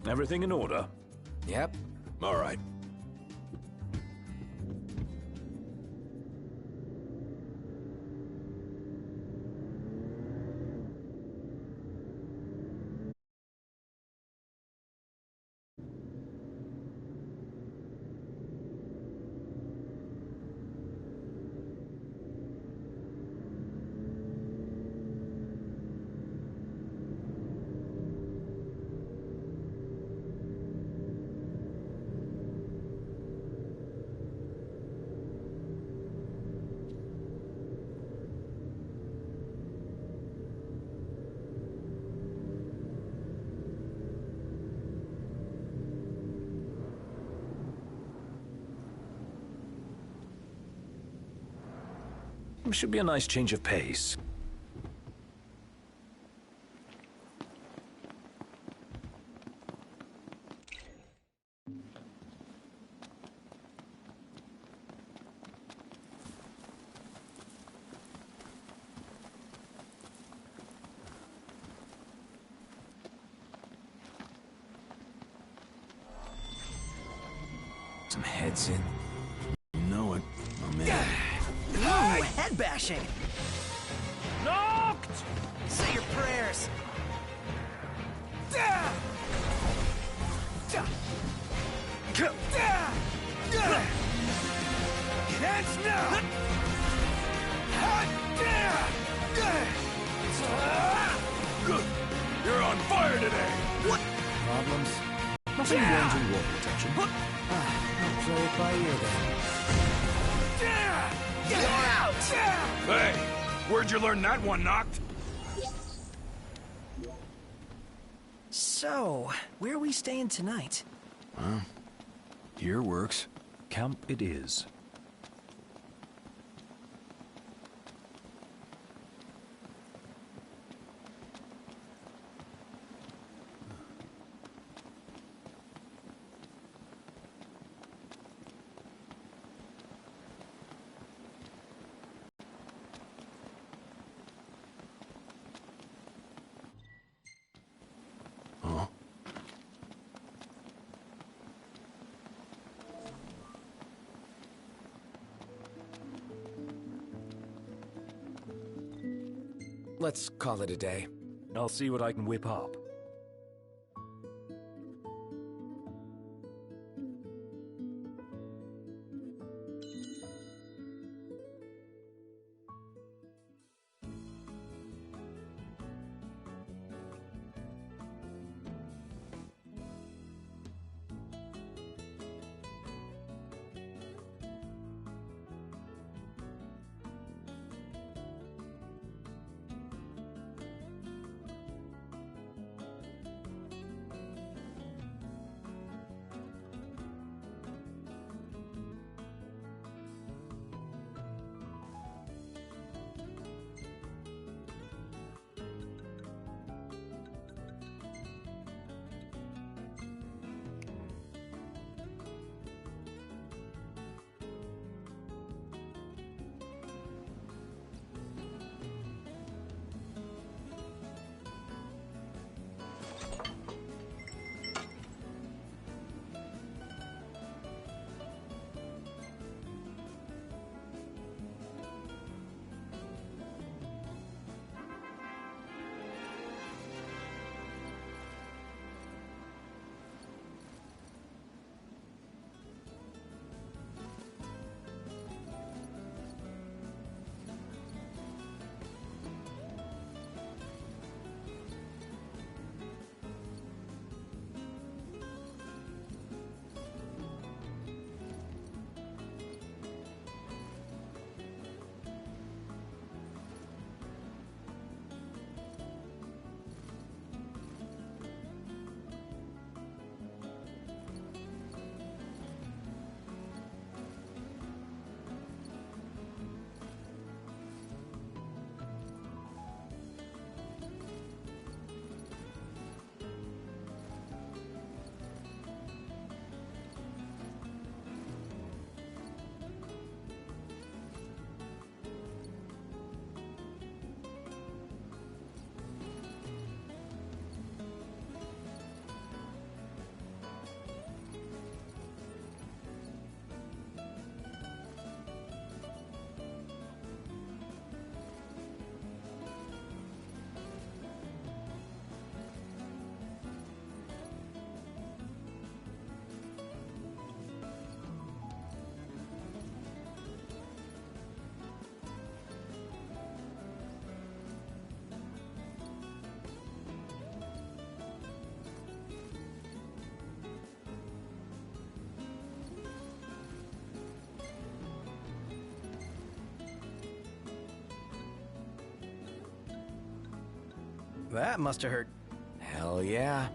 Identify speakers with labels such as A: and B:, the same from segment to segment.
A: Everything in order?
B: Yep.
A: All right. Should be a nice change of pace.
B: Some heads in.
A: You know it, my man.
C: Ooh, head bashing!
A: Knocked!
C: Say your prayers!
A: Dance now! You're on fire today!
C: What?
B: Problems? Nothing warranting wall protection. I'll play it by ear then.
C: You're out!
A: Hey, where'd you learn that one, Knocked?
C: So, where are we staying tonight?
A: Here works. Camp it is. Huh?
B: Let's call it a day.
A: I'll see what I can whip up.
C: That must have hurt.
B: Hell yeah.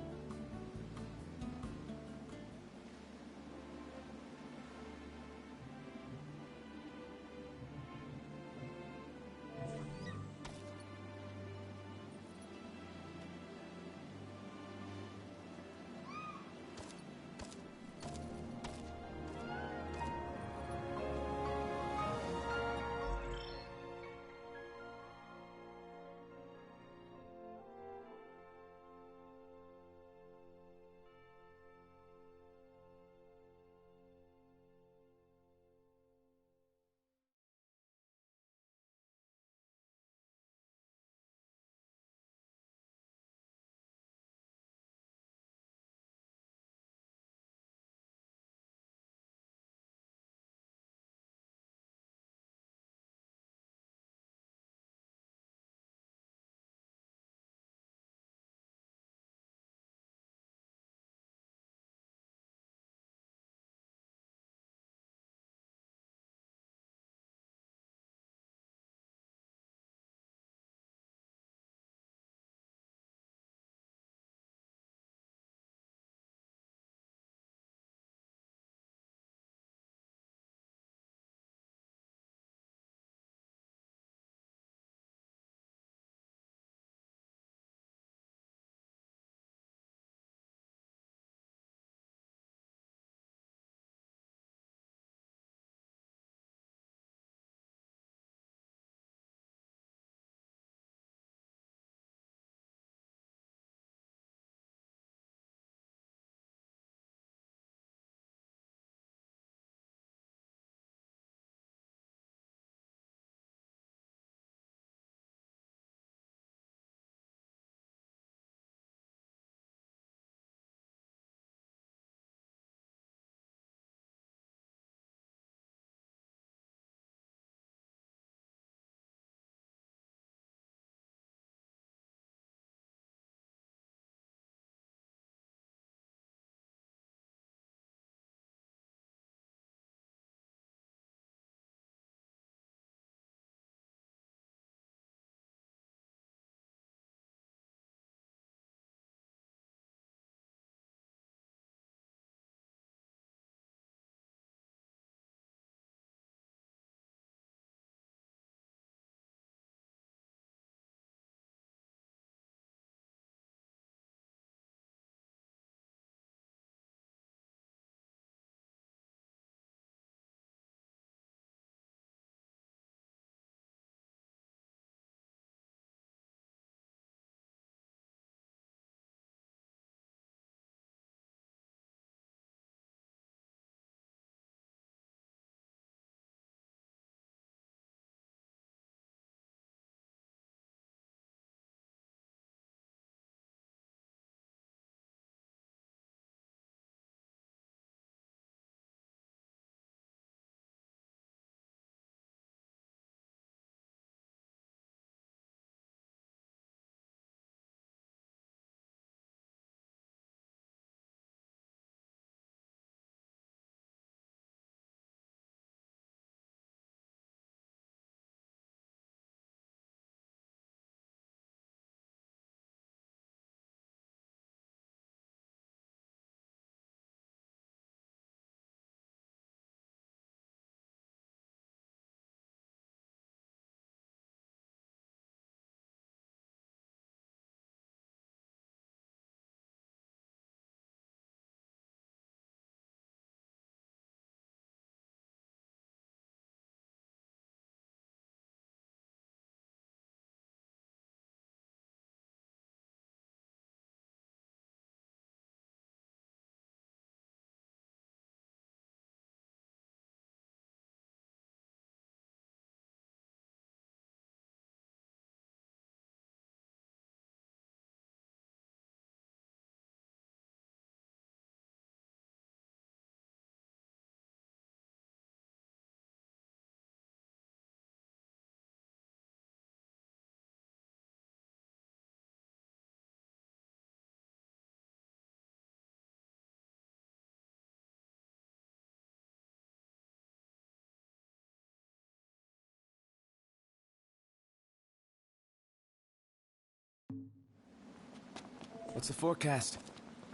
B: What's the forecast?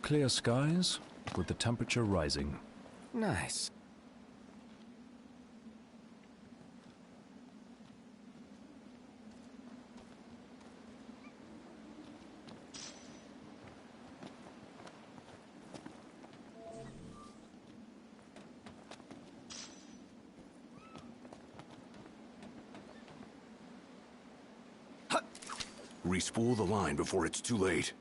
A: Clear skies, with the temperature rising.
B: Nice.
D: Respool the line before it's too late.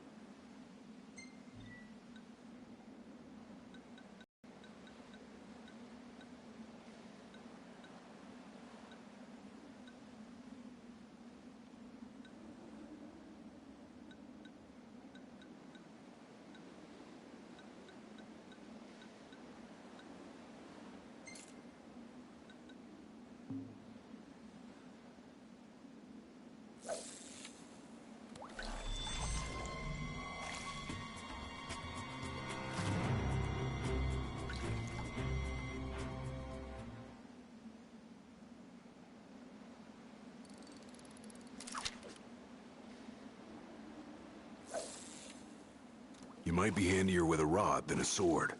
D: You might be handier with a rod than a sword.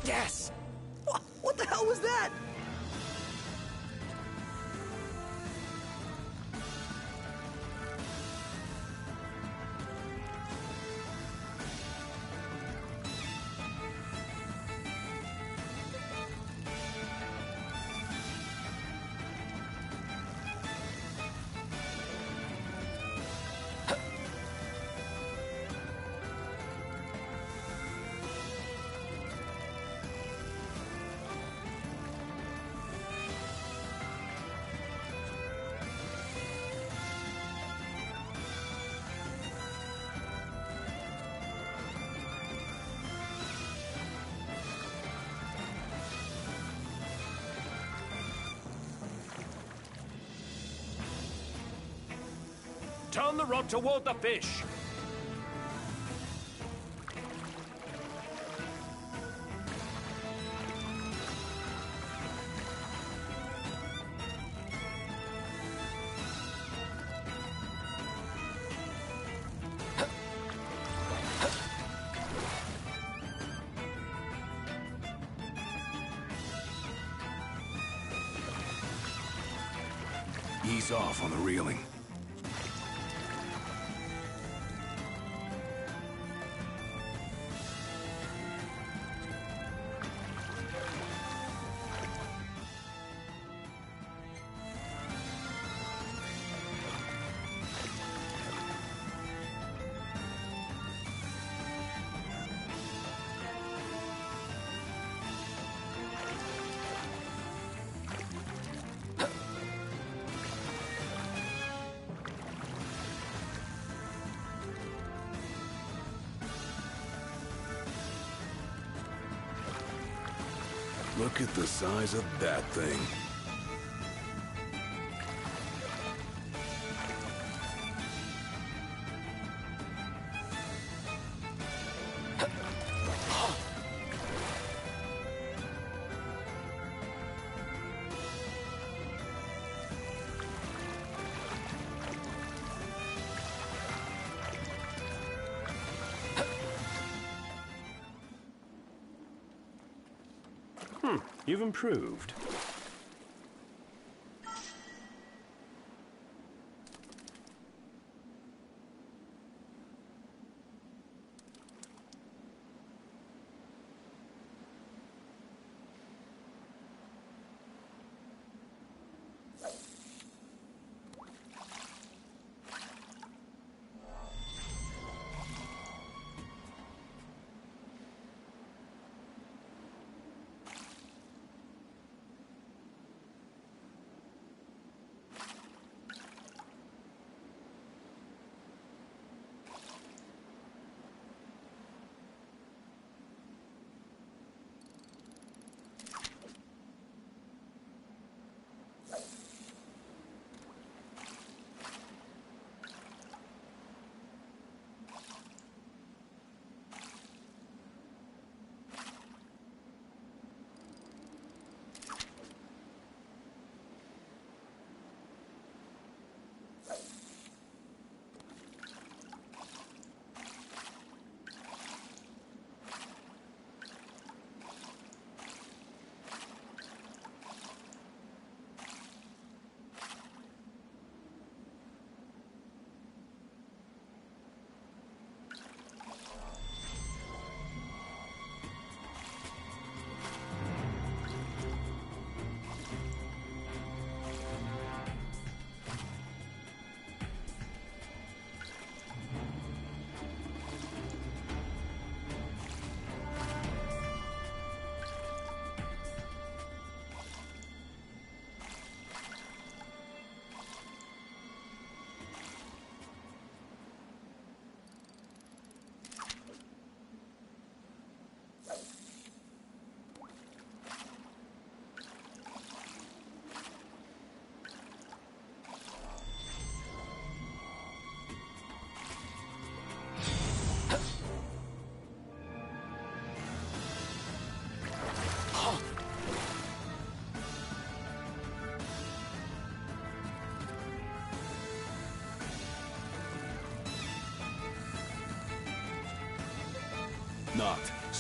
C: Yes! What the hell was that?
A: Turn the rod toward the fish.
D: Ease off on the reeling. Look at the size of that thing.
A: You've improved.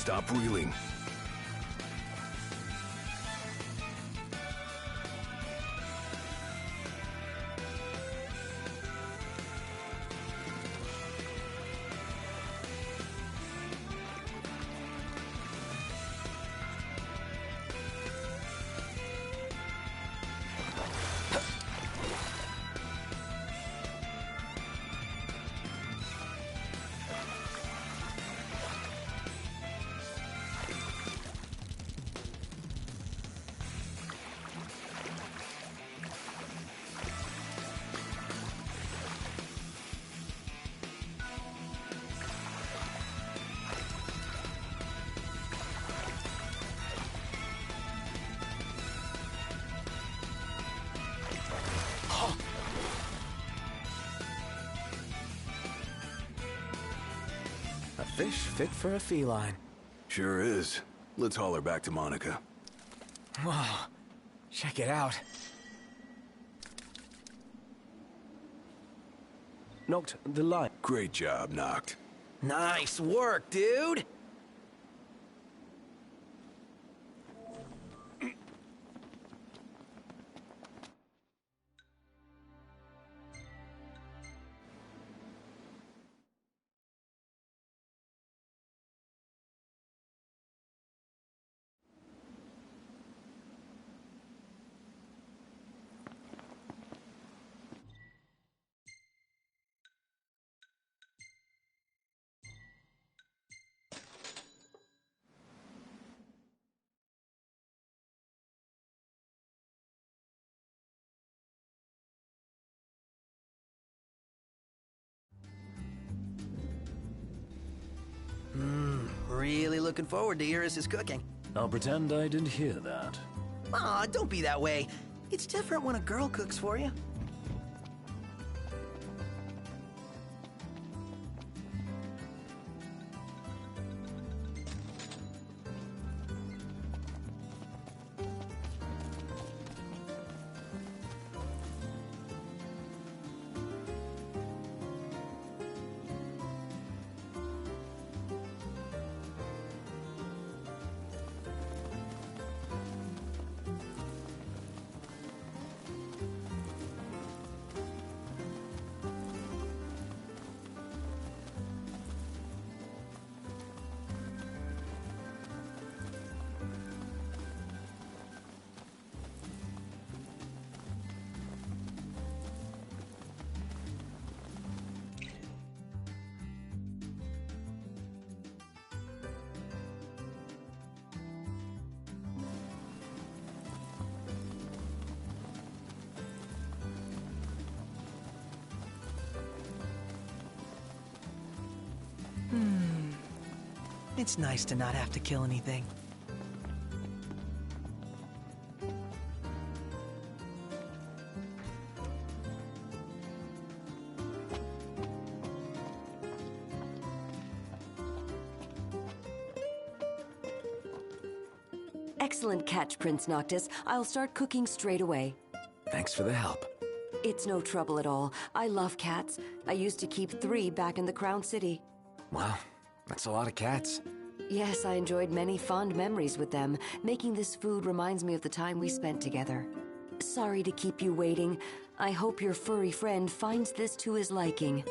D: stop reeling.
B: A fish fit for a feline.
D: Sure is. Let's haul her back to Monica.
B: Wow, check it out.
A: Knocked the line.
D: Great job, Noct.
C: Nice work, dude! Really looking forward to Iris' cooking.
A: I'll pretend I didn't hear that.
C: Aw, don't be that way. It's different when a girl cooks for you. It's nice to not have to kill anything.
E: Excellent catch, Prince Noctis. I'll start cooking straight away.
B: Thanks for the help.
E: It's no trouble at all. I love cats. I used to keep 3 back in the Crown City.
B: Wow, that's a lot of cats.
E: Yes, I enjoyed many fond memories with them. Making this food reminds me of the time we spent together. Sorry to keep you waiting. I hope your furry friend finds this to his liking.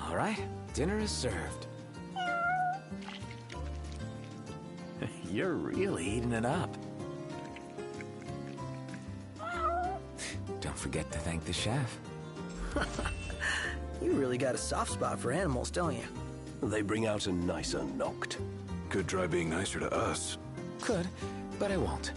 B: All right, dinner is served. You're really eating it up. Don't forget to thank the chef.
C: You really got a soft spot for animals, don't you?
A: They bring out a nicer Knocked.
D: Could try being nicer to us.
B: Could, but I won't.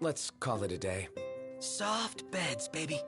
B: Let's call it a day.
C: Soft beds, baby.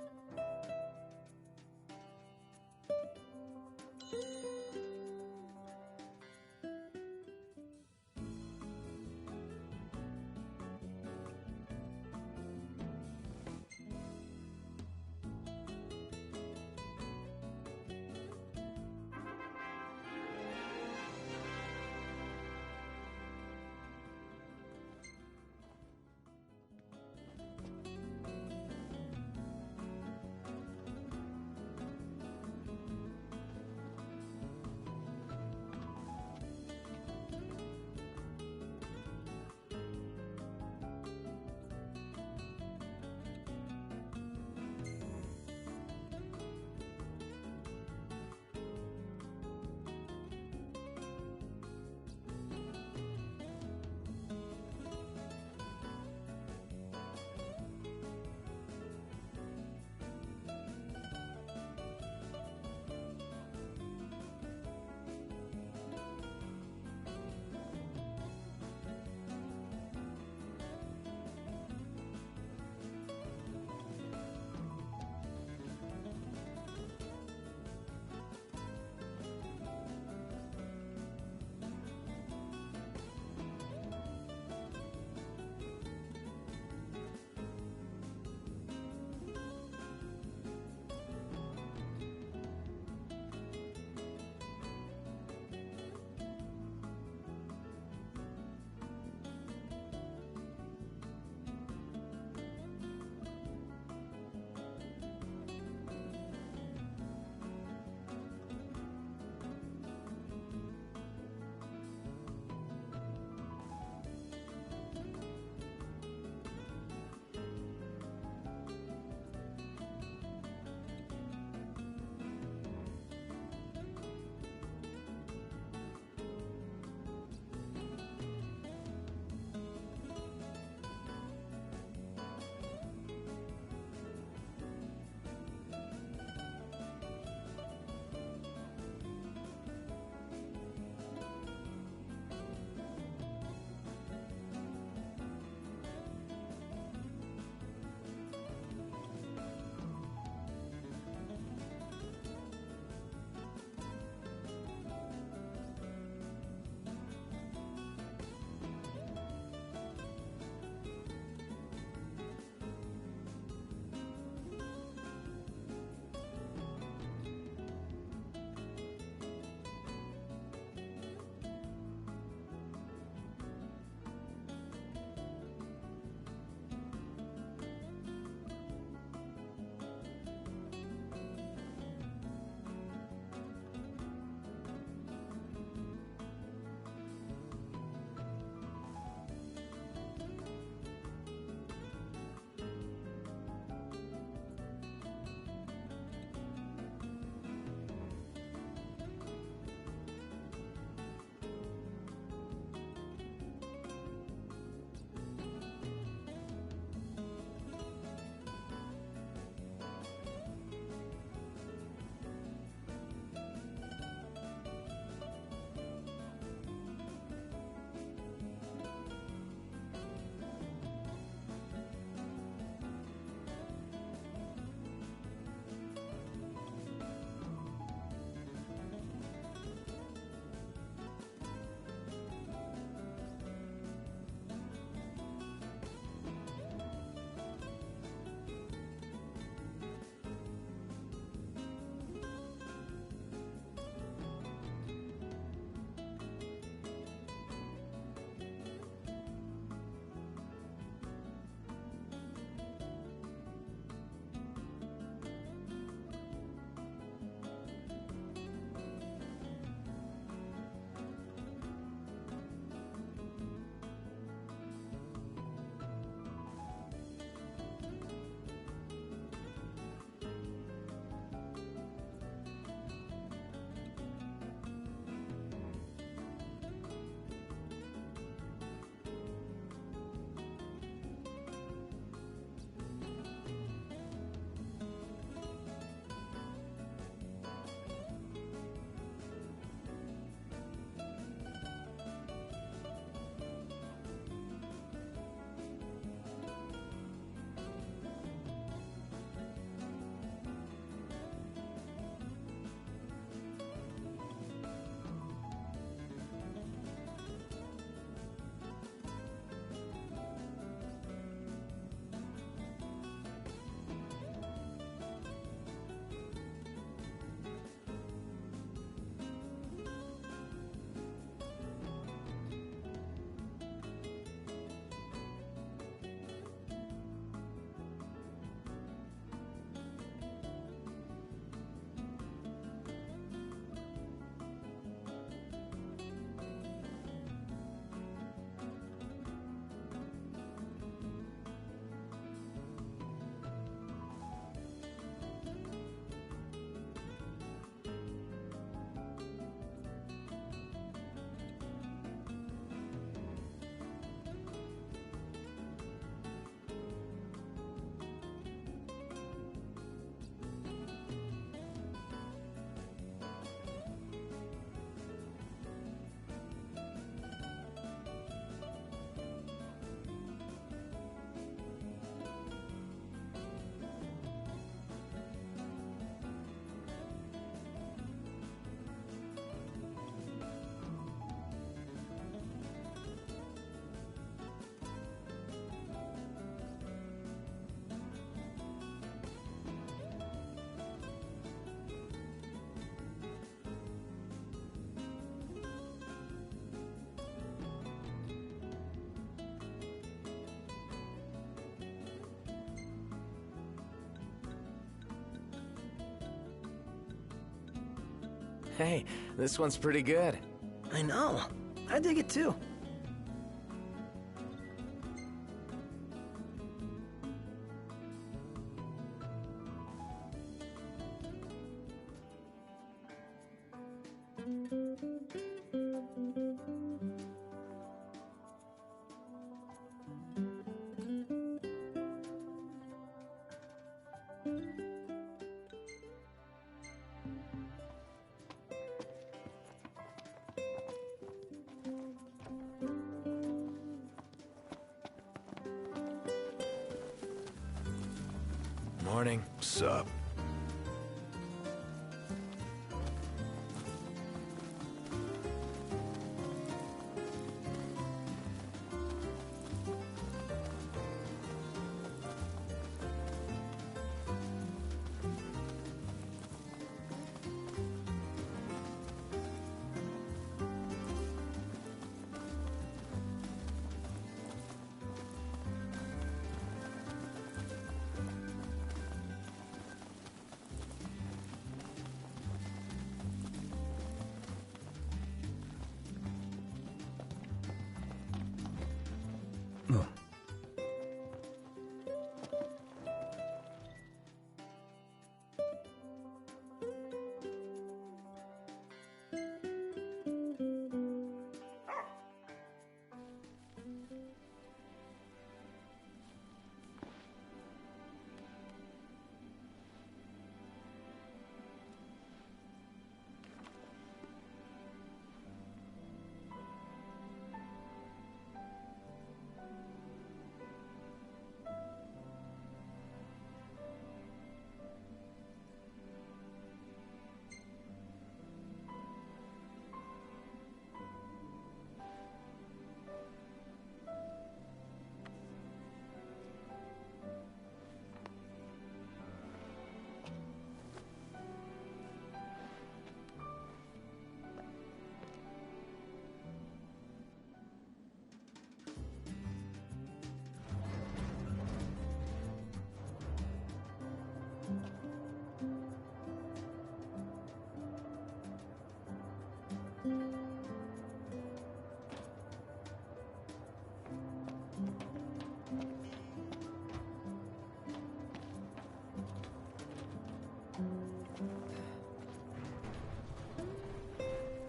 B: Hey, this one's pretty good.
C: I know. I dig it too.
B: Morning.
D: Sup?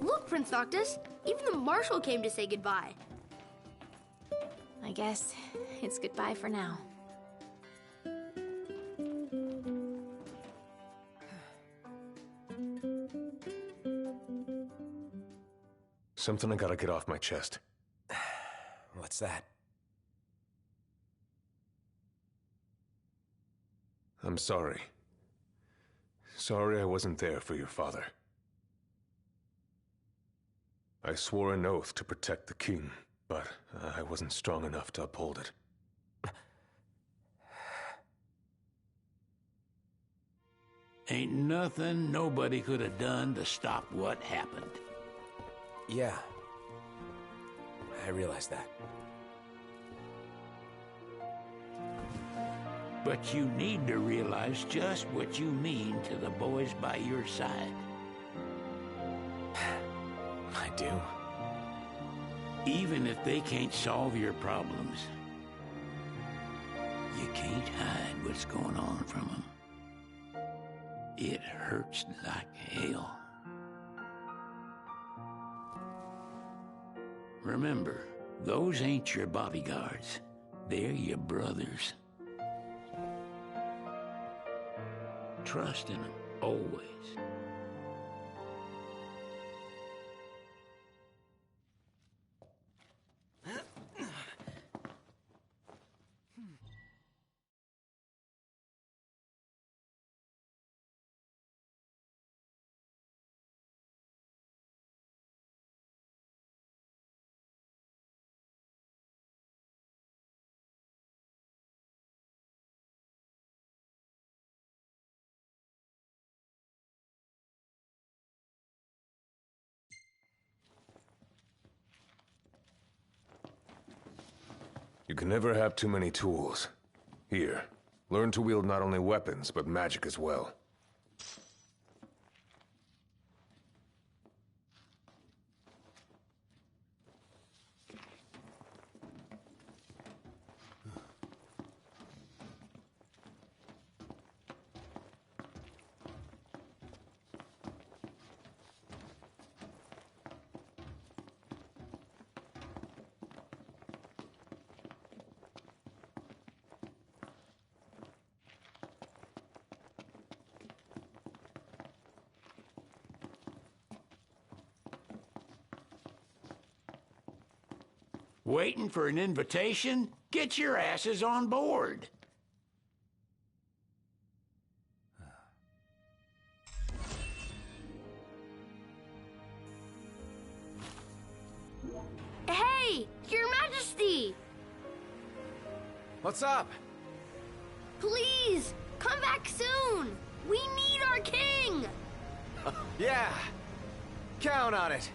F: Look, Prince Noctis, even the Marshal came to say goodbye.
G: I guess it's goodbye for now.
H: Something I gotta get off my chest.
B: What's that?
H: I'm sorry. Sorry I wasn't there for your father. I swore an oath to protect the king, but I wasn't strong enough to uphold it.
I: Ain't nothing nobody could have done to stop what happened.
B: Yeah. I realize that.
I: But you need to realize just what you mean to the boys by your side.
B: I do.
I: Even if they can't solve your problems, you can't hide what's going on from them. It hurts like hell. Remember, those ain't your bodyguards. They're your brothers. Trust in them, always.
H: You can never have too many tools. Here, learn to wield not only weapons, but magic as well.
I: Waiting for an invitation? Get your asses on board.
F: Hey, Your Majesty!
B: What's up?
F: Please, come back soon! We need our king!
B: Yeah. Count on it.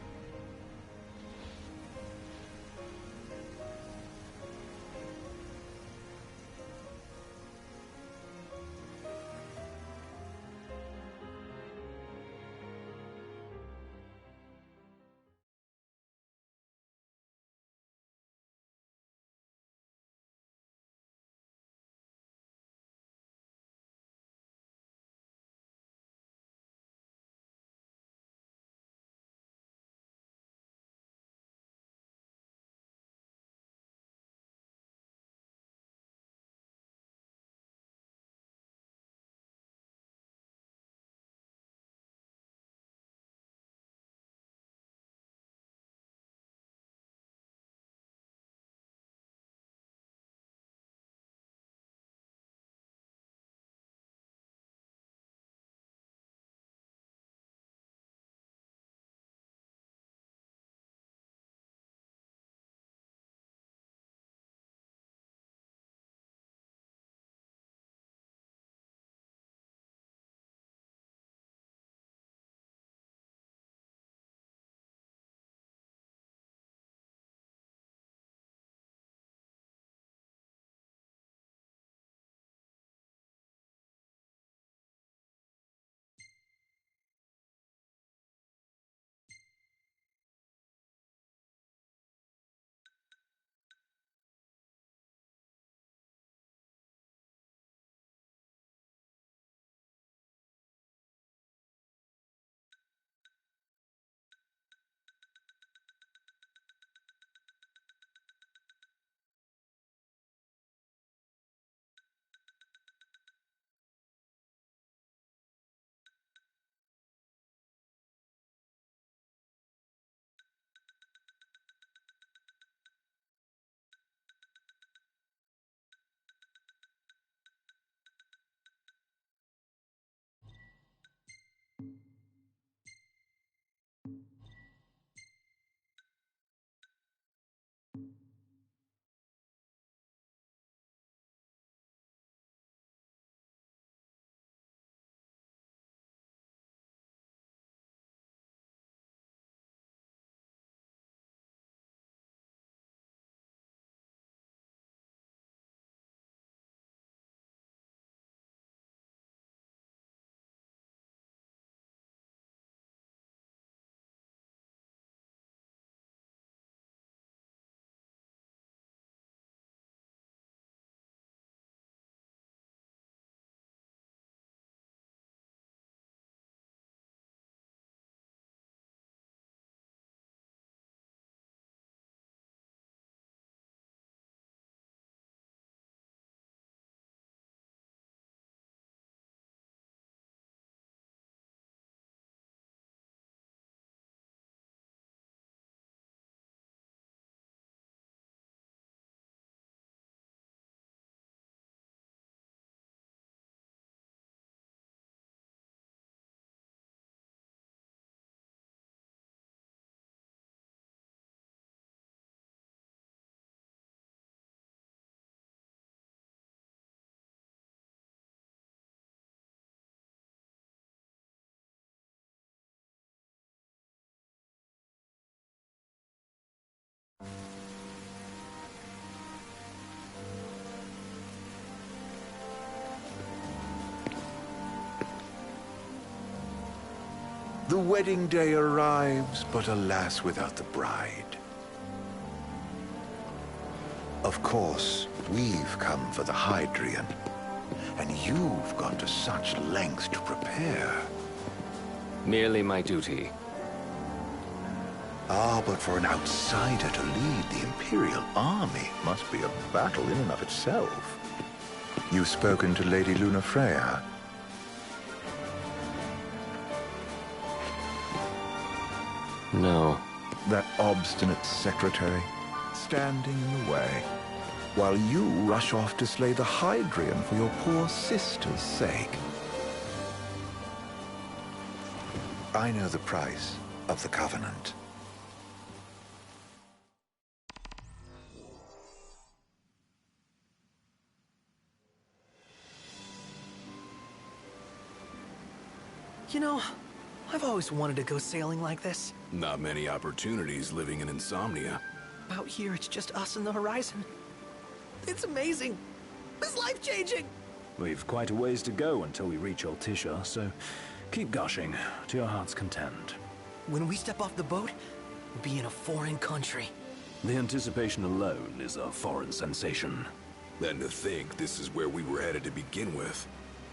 D: The wedding day arrives, but alas, without the bride. Of course, we've come for the Hydrian, and you've gone to such lengths to prepare.
J: Merely my duty.
D: Ah, but for an outsider to lead the Imperial army must be a battle in and of itself. You've spoken to Lady Lunafreya?
J: No.
D: That obstinate secretary? standing in the way, while you rush off to slay the Hydrian for your poor sister's sake. I know the price of the Covenant.
C: You know, I've always wanted to go sailing like this.
K: Not many opportunities living in Insomnia.
C: Out here, it's just us and the horizon. It's amazing. It's life-changing.
A: We've quite a ways to go until we reach Altissia, so keep gushing to your heart's content.
C: When we step off the boat, we'll be in a foreign country.
A: The anticipation alone is a foreign sensation.
K: Then to think this is where we were headed to begin with.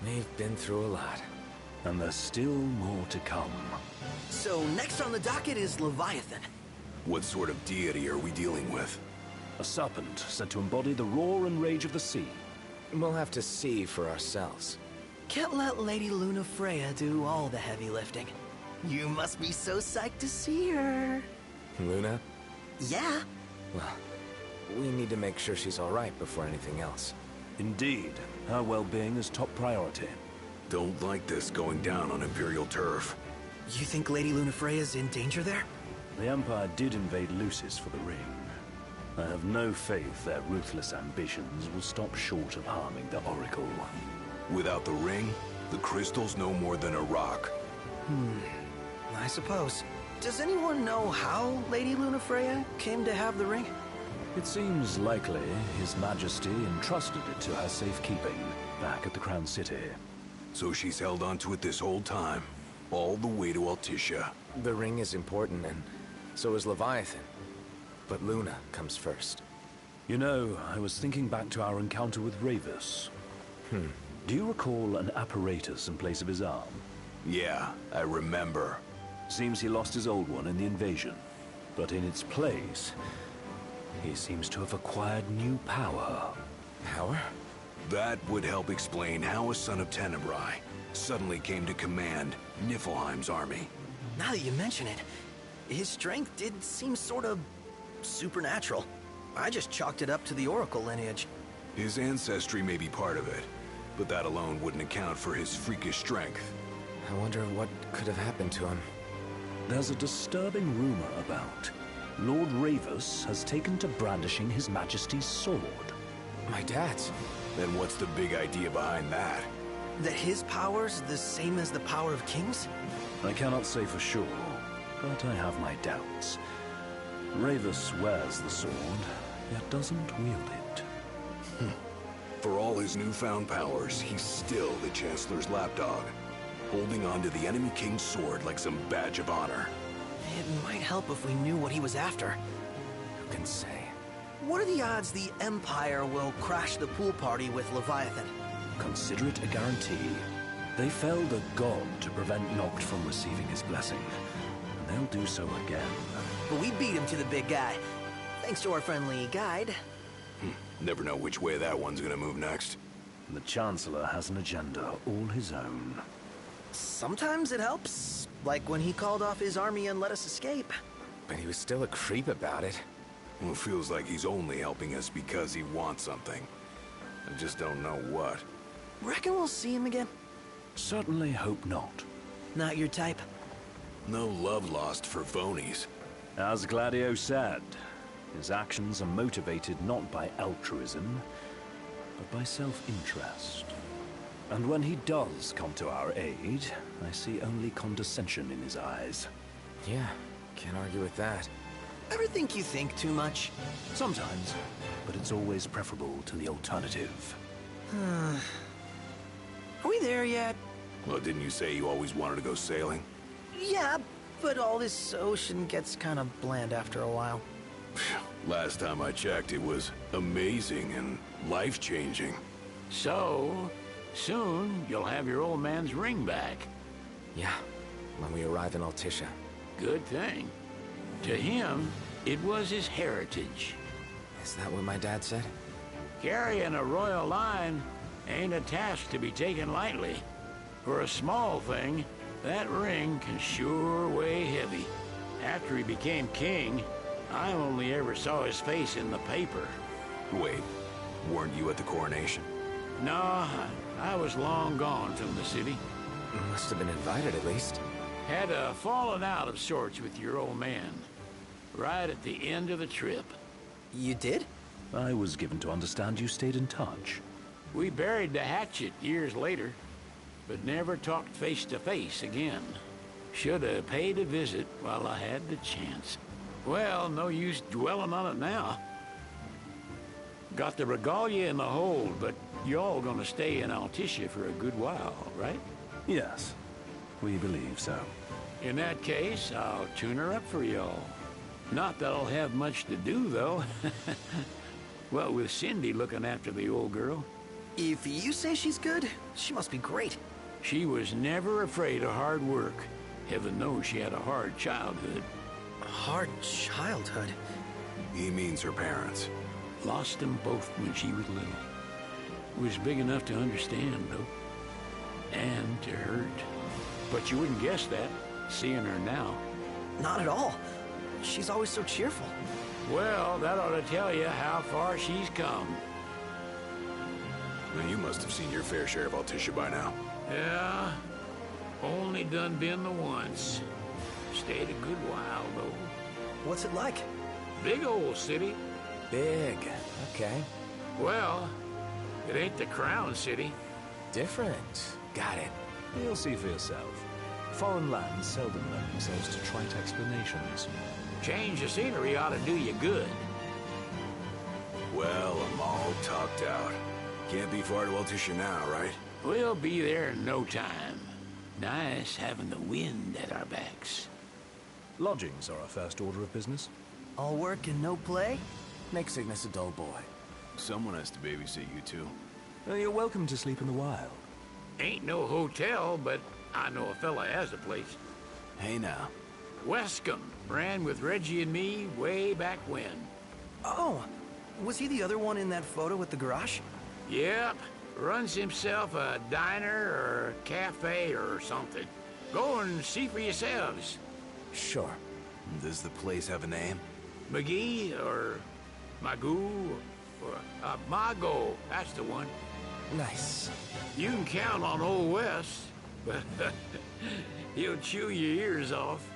B: We've been through a lot.
A: And there's still more to come.
C: So next on the docket is Leviathan.
K: What sort of deity are we dealing with?
A: A serpent said to embody the roar and rage of the sea.
B: We'll have to see for ourselves.
C: Can't let Lady Lunafreya do all the heavy lifting. You must be so psyched to see her.
B: Luna?
C: Yeah.
B: Well, we need to make sure she's all right before anything else.
A: Indeed. Her well-being is top priority.
K: Don't like this going down on Imperial turf.
C: You think Lady Lunafreya's in danger there?
A: The Empire did invade Lucis for the ring. I have no faith their ruthless ambitions will stop short of harming the Oracle.
K: Without the ring, the crystal's no more than a rock.
C: I suppose. Does anyone know how Lady Lunafreya came to have the ring?
A: It seems likely His Majesty entrusted it to her safekeeping back at the Crown City.
K: So she's held onto it this whole time, all the way to Altissia.
B: The ring is important, and so is Leviathan. But Luna comes first.
A: You know, I was thinking back to our encounter with Ravus. Do you recall an apparatus in place of his arm?
K: Yeah, I remember.
A: Seems he lost his old one in the invasion. But in its place, he seems to have acquired new power.
B: Power?
K: That would help explain how a son of Tenebrae suddenly came to command Niflheim's army.
C: Now that you mention it, his strength did seem sort of supernatural. I just chalked it up to the Oracle lineage.
K: His ancestry may be part of it, but that alone wouldn't account for his freakish strength.
B: I wonder what could have happened to him.
A: There's a disturbing rumor about Lord Ravus has taken to brandishing His Majesty's sword.
B: My dad's.
K: Then what's the big idea behind that?
C: That his power's the same as the power of kings?
A: I cannot say for sure, but I have my doubts. Ravus wears the sword, yet doesn't wield it.
K: For all his newfound powers, he's still the Chancellor's lapdog, holding on to the enemy king's sword like some badge of honor.
C: It might help if we knew what he was after.
B: Who can say?
C: What are the odds the Empire will crash the pool party with Leviathan?
A: Consider it a guarantee. They felled a god to prevent Noct from receiving his blessing, and they'll do so again.
C: But we beat him to the big guy, thanks to our friendly guide.
K: Never know which way that one's gonna move next.
A: The Chancellor has an agenda all his own.
C: Sometimes it helps, like when he called off his army and let us escape.
B: But he was still a creep about it.
K: Well, it feels like he's only helping us because he wants something. I just don't know what.
C: Reckon we'll see him again?
A: Certainly hope not.
C: Not your type?
K: No love lost for phonies.
A: As Gladio said, his actions are motivated not by altruism, but by self-interest. And when he does come to our aid, I see only condescension in his eyes.
B: Yeah, can't argue with that.
C: Ever think you think too much?
A: Sometimes, but it's always preferable to the alternative.
C: Are we there yet?
K: Well, didn't you say you always wanted to go sailing?
C: Yeah, but all this ocean gets kind of bland after a while.
K: Last time I checked, it was amazing and life-changing.
I: So, soon you'll have your old man's ring back.
B: Yeah, when we arrive in Altissia.
I: Good thing. To him, it was his heritage.
B: Is that what my dad said?
I: Carrying a royal line ain't a task to be taken lightly. For a small thing, that ring can sure weigh heavy. After he became king, I only ever saw his face in the paper.
K: Wait, weren't you at the coronation?
I: No, I was long gone from the city.
B: Must have been invited at least.
I: Had a falling out of sorts with your old man. Right at the end of the trip.
C: You did?
A: I was given to understand you stayed in touch.
I: We buried the hatchet years later, but never talked face to face again. Should have paid a visit while I had the chance. Well, no use dwelling on it now. Got the regalia in the hold, but y'all gonna stay in Altissia for a good while, right?
A: Yes, we believe so.
I: In that case, I'll tune her up for y'all. Not that I'll have much to do, though. Well, with Cindy looking after the old girl.
C: If you say she's good, she must be great.
I: She was never afraid of hard work. Heaven knows she had a hard childhood.
C: Hard childhood?
K: He means her parents.
I: Lost them both when she was little. Was big enough to understand, though. And to hurt. But you wouldn't guess that, seeing her now.
C: Not at all. She's always so cheerful.
I: Well, that ought to tell you how far she's come.
K: Now, you must have seen your fair share of Altissia by now.
I: Yeah, only done been the once. Stayed a good while, though.
C: What's it like?
I: Big old city.
B: Big. Okay.
I: Well, it ain't the Crown City.
B: Different. Got it.
A: You'll see for yourself. Foreign lands seldom lend themselves to trite explanations.
I: Change of scenery ought to do you good.
K: Well, I'm all talked out. Can't be far to Altissia now, right?
I: We'll be there in no time. Nice having the wind at our backs.
A: Lodgings are our first order of business.
C: All work and no play?
B: Make Cygnus a dull boy.
K: Someone has to babysit you two.
A: You're welcome to sleep in the wild.
I: Ain't no hotel, but I know a fella has a place.
K: Hey now.
I: Wescombe ran with Reggie and me way back when.
C: Oh, was he the other one in that photo with the garage?
I: Yep, runs himself a diner or a cafe or something. Go and see for yourselves.
B: Sure.
K: Does the place have a name?
I: McGee or Magoo or Mago, that's the one.
B: Nice.
I: You can count on Old West, but he'll chew your ears off.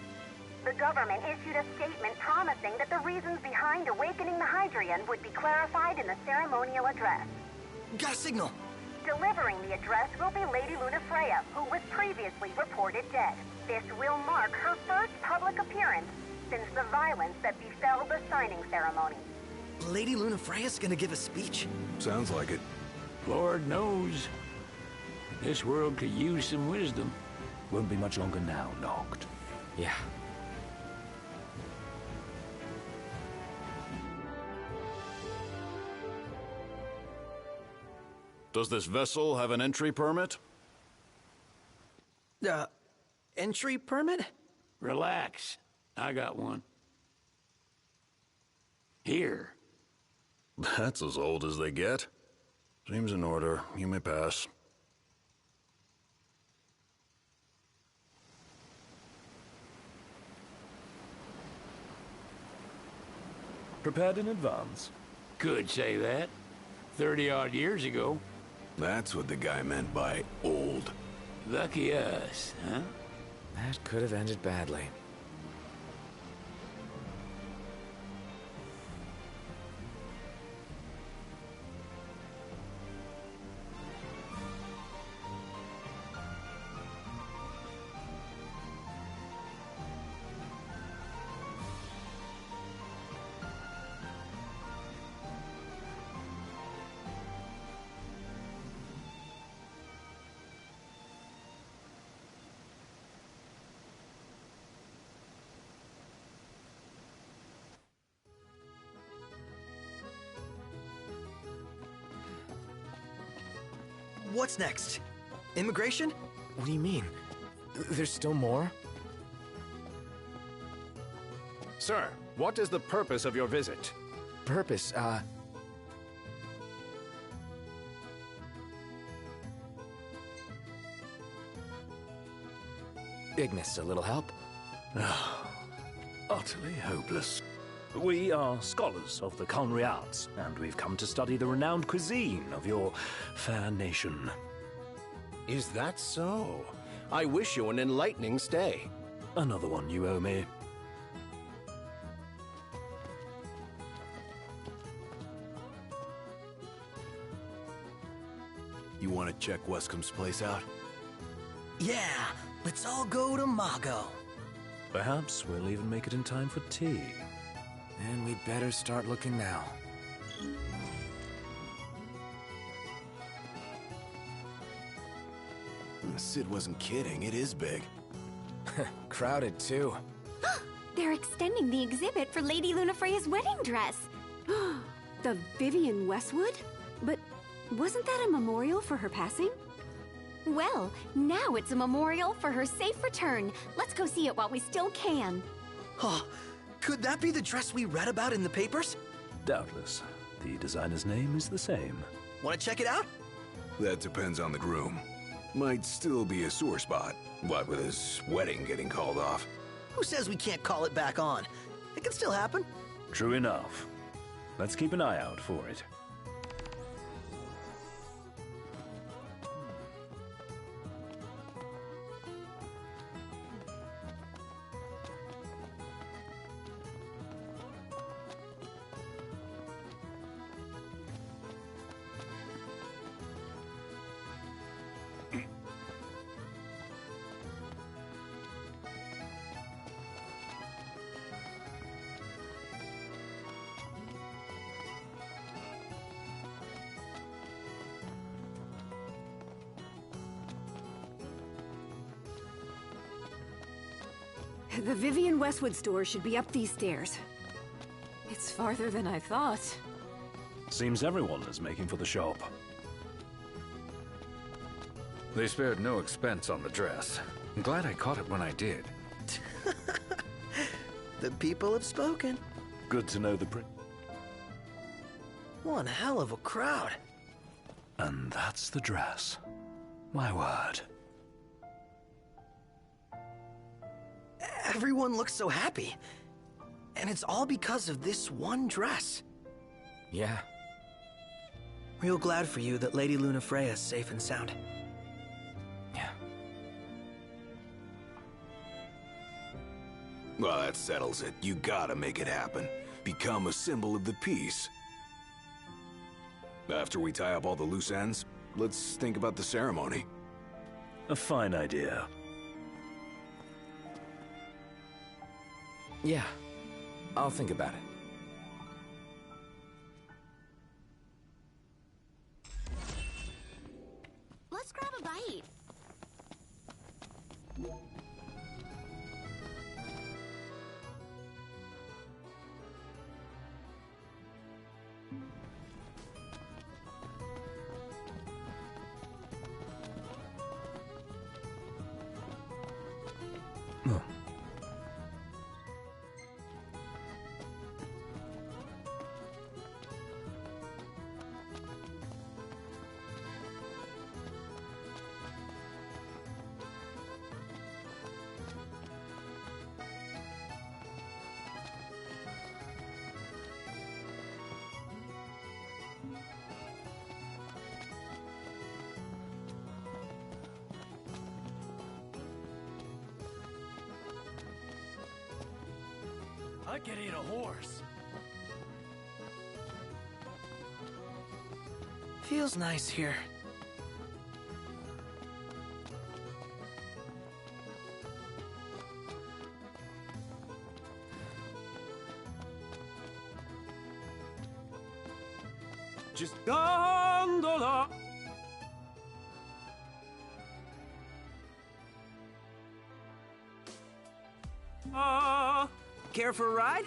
L: The government issued a statement promising that the reasons behind awakening the Hydrian would be clarified in the ceremonial address.
C: Got a signal!
L: Delivering the address will be Lady Lunafreya, who was previously reported dead. This will mark her first public appearance since the violence that befell the signing ceremony.
C: Lady Lunafreya's gonna give a speech?
K: Sounds like it.
I: Lord knows. This world could use some wisdom.
A: Won't be much longer now, Noct.
B: Yeah.
M: Does this vessel have an entry permit?
C: Entry permit?
I: Relax. I got one. Here.
M: That's as old as they get. Seems in order. You may pass.
A: Prepared in advance?
I: Could say that. 30-odd years ago.
K: That's what the guy meant by old.
I: Lucky us, huh?
B: That could have ended badly.
C: What's next? Immigration?
B: What do you mean? There's still more?
N: Sir, what is the purpose of your visit?
B: Purpose, Ignis, a little help?
A: Utterly hopeless. We are scholars of the culinary arts, and we've come to study the renowned cuisine of your fair nation.
N: Is that so? I wish you an enlightening stay.
A: Another one you owe me.
K: You want to check Westcomb's place out?
C: Yeah, let's all go to Mago.
A: Perhaps we'll even make it in time for tea.
B: And we'd better start looking now.
K: Sid wasn't kidding, it is big.
B: Crowded, too.
G: They're extending the exhibit for Lady Lunafreya's wedding dress.
O: The Vivian Westwood? But wasn't that a memorial for her passing?
G: Well, now it's a memorial for her safe return. Let's go see it while we still can.
C: Oh, could that be the dress we read about in the papers?
A: Doubtless. The designer's name is the same.
C: Want to check it out?
K: That depends on the groom. Might still be a sore spot, what with his wedding getting called off.
C: Who says we can't call it back on? It can still happen.
A: True enough. Let's keep an eye out for it.
O: The Vivian Westwood store should be up these stairs. It's farther than I thought.
A: Seems everyone is making for the shop.
P: They spared no expense on the dress. I'm glad I caught it when I did.
C: The people have spoken.
A: Good to know the
C: One hell of a crowd.
A: And that's the dress. My word.
C: Everyone looks so happy. And it's all because of this one dress.
B: Yeah.
C: Real glad for you that Lady Lunafreya's safe and sound.
B: Yeah.
K: Well, that settles it. You gotta make it happen. Become a symbol of the peace. After we tie up all the loose ends, let's think about the ceremony.
A: A fine idea.
B: Yeah. I'll think about it.
G: Let's grab a bite.
A: Oh.
B: I could eat a horse.
C: Feels nice here.
B: Just gondola.
C: Care for a ride?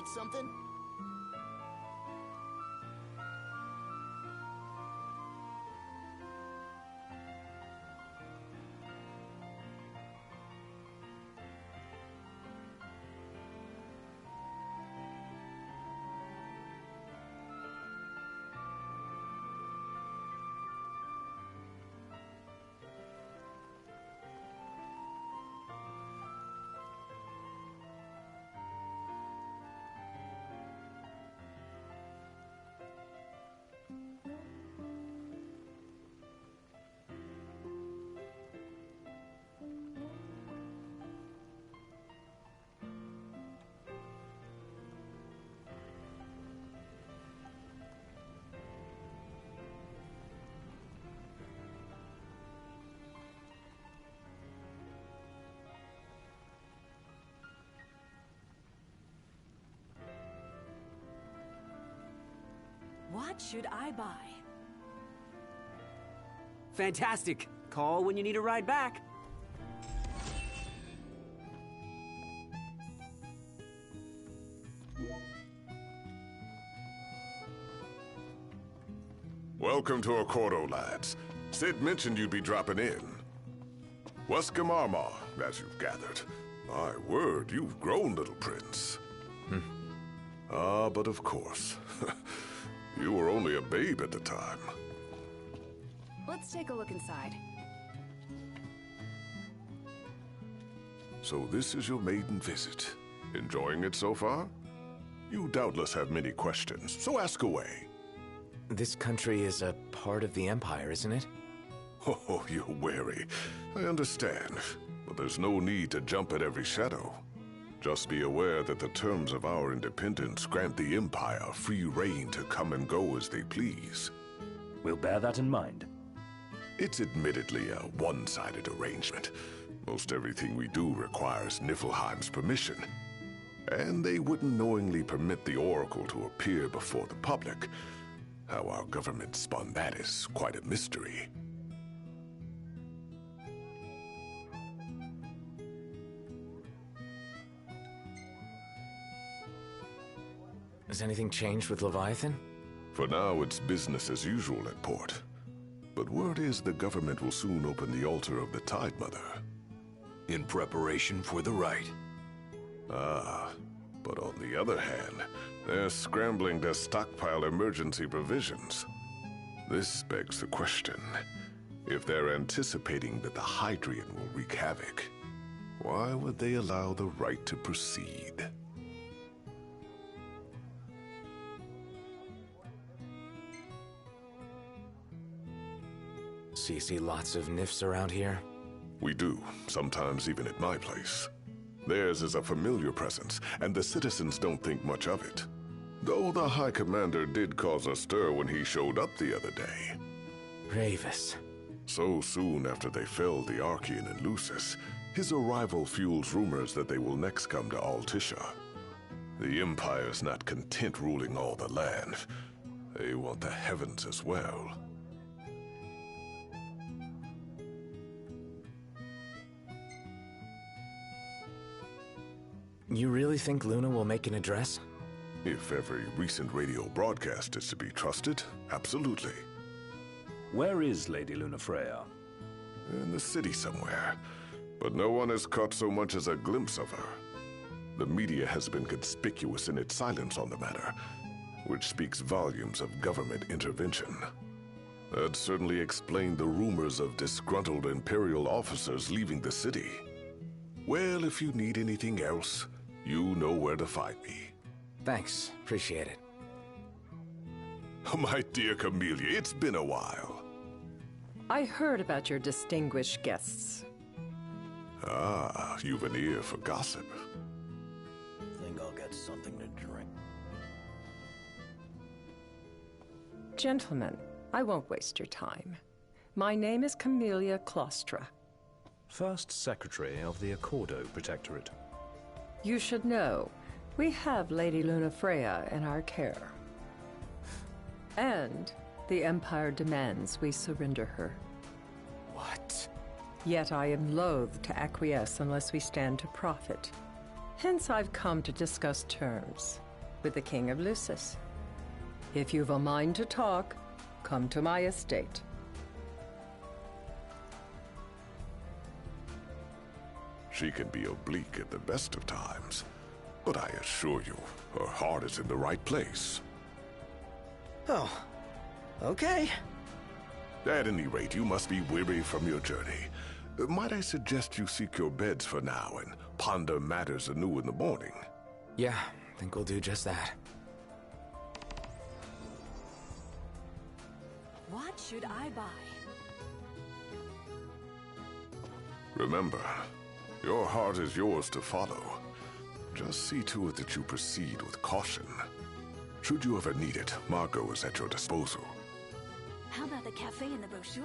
B: Need something?
Q: What should I buy? Fantastic! Call when you need a ride back.
R: Welcome to Accordo, lads. Sid mentioned you'd be dropping in. Wesker Marmar, as you've gathered. My word, you've grown, little prince. But of course. You were only a babe at the time.
O: Let's take a look inside.
R: So this is your maiden visit. Enjoying it so far? You doubtless have many questions, so ask away.
S: This country is a part of the Empire, isn't it?
R: Oh, you're wary. I understand. But there's no need to jump at every shadow. Just be aware that the terms of our independence grant the Empire free reign to come and go as they please.
A: We'll bear that in mind.
R: It's admittedly a one-sided arrangement. Most everything we do requires Niflheim's permission. And they wouldn't knowingly permit the Oracle to appear before the public. How our government spun that is quite a mystery.
S: Has anything changed with Leviathan?
R: For now, it's business as usual at port. But word is the government will soon open the altar of the Tide Mother.
K: In preparation for the rite.
R: But on the other hand, they're scrambling to stockpile emergency provisions. This begs the question, if they're anticipating that the Hydrian will wreak havoc, why would they allow the rite to proceed?
S: So you see lots of Nifs around here?
R: We do, sometimes even at my place. Theirs is a familiar presence, and the citizens don't think much of it. Though the High Commander did cause a stir when he showed up the other day.
S: Ravus.
R: So soon after they felled the Archean and Lucis, his arrival fuels rumors that they will next come to Altissia. The Empire's not content ruling all the land. They want the heavens as well.
S: You really think Luna will make an address?
R: If every recent radio broadcast is to be trusted, absolutely.
A: Where is Lady Lunafreya?
R: In the city somewhere, but no one has caught so much as a glimpse of her. The media has been conspicuous in its silence on the matter, which speaks volumes of government intervention. That certainly explained the rumors of disgruntled Imperial officers leaving the city. Well, if you need anything else, you know where to find me.
S: Thanks. Appreciate it.
R: My dear Camellia, it's been a while.
T: I heard about your distinguished guests.
R: You've an ear for gossip.
B: Think I'll get something to drink.
T: Gentlemen, I won't waste your time. My name is Camellia Claustra.
A: First Secretary of the Accordo Protectorate.
T: You should know, we have Lady Lunafreya in our care. And the Empire demands we surrender her.
S: What?
T: Yet I am loath to acquiesce unless we stand to profit. Hence I've come to discuss terms. with the King of Lucis. If you've a mind to talk, come to my estate.
R: She can be oblique at the best of times, but I assure you, her heart is in the right place.
C: Oh, okay.
R: At any rate, you must be weary from your journey. Might I suggest you seek your beds for now and ponder matters anew in the morning?
S: Yeah, I think we'll do just that.
Q: What should I buy?
R: Remember, your heart is yours to follow. Just see to it that you proceed with caution. Should you ever need it, Margot is at your disposal.
U: How about the cafe in the brochure?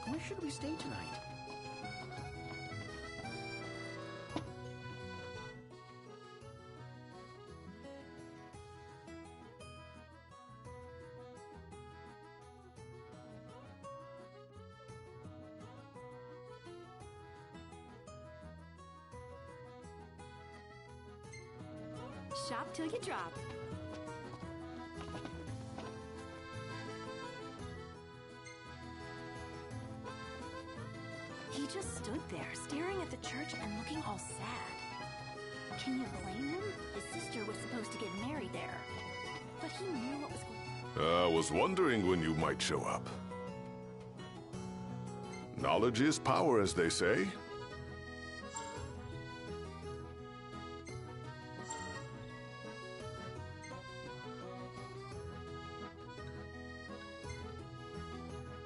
B: Where should we stay tonight?
U: Shop till you drop. He just stood there, staring at the church and looking all sad. Can you blame him? His sister was supposed to get married there. But he knew what was going on.
R: I was wondering when you might show up. Knowledge is power, as they say.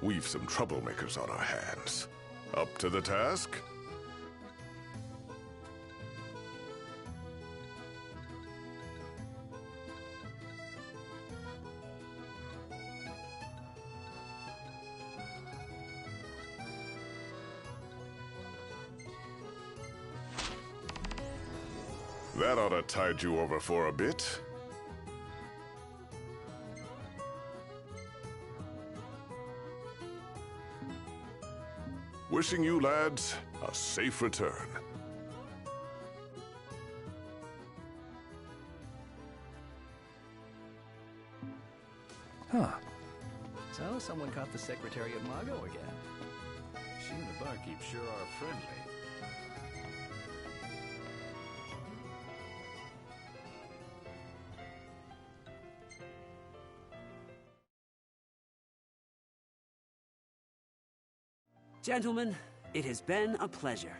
R: We've some troublemakers on our hands. Up to the task? That ought to tide you over for a bit. Wishing you lads a safe return.
B: Huh. So, someone caught the Secretary of Margot again.
H: She and the barkeep sure are friendly.
Q: Gentlemen, it has been a pleasure.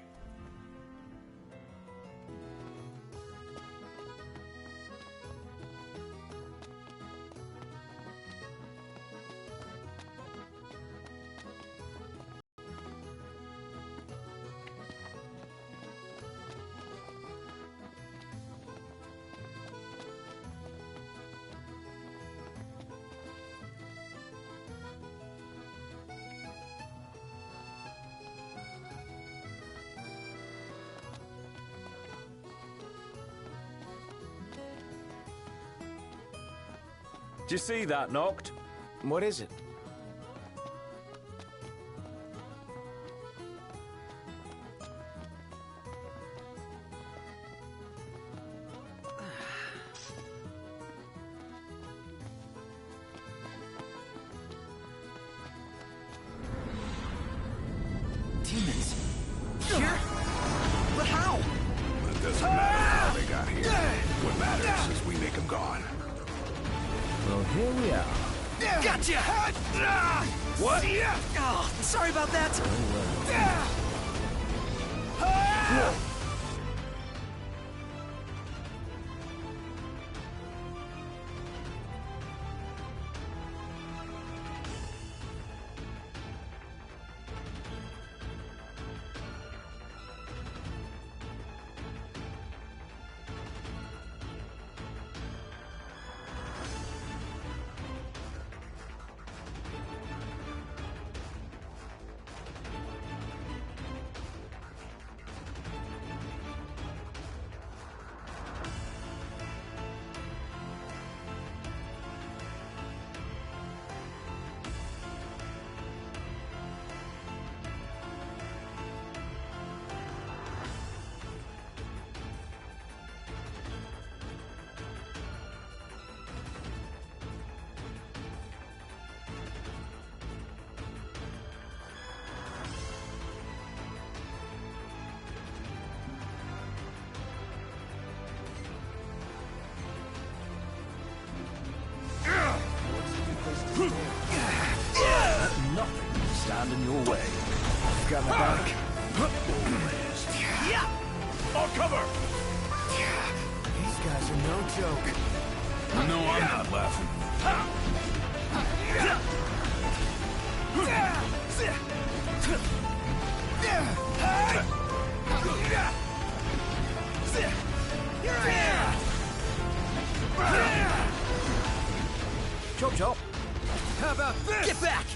A: Do you see that, Noct?
S: What is it?
C: Demons? Here? But how?
R: It doesn't matter how they got here. What matters is we make them gone.
B: Well, here we are.
C: Gotcha! What? Oh, sorry about that.
A: in your way.
B: Got my back.
A: Yeah! I'll cover!
B: These guys are no joke.
K: No, I'm not laughing.
B: Here I am!
A: Chop chop.
B: How about this?
C: Get back!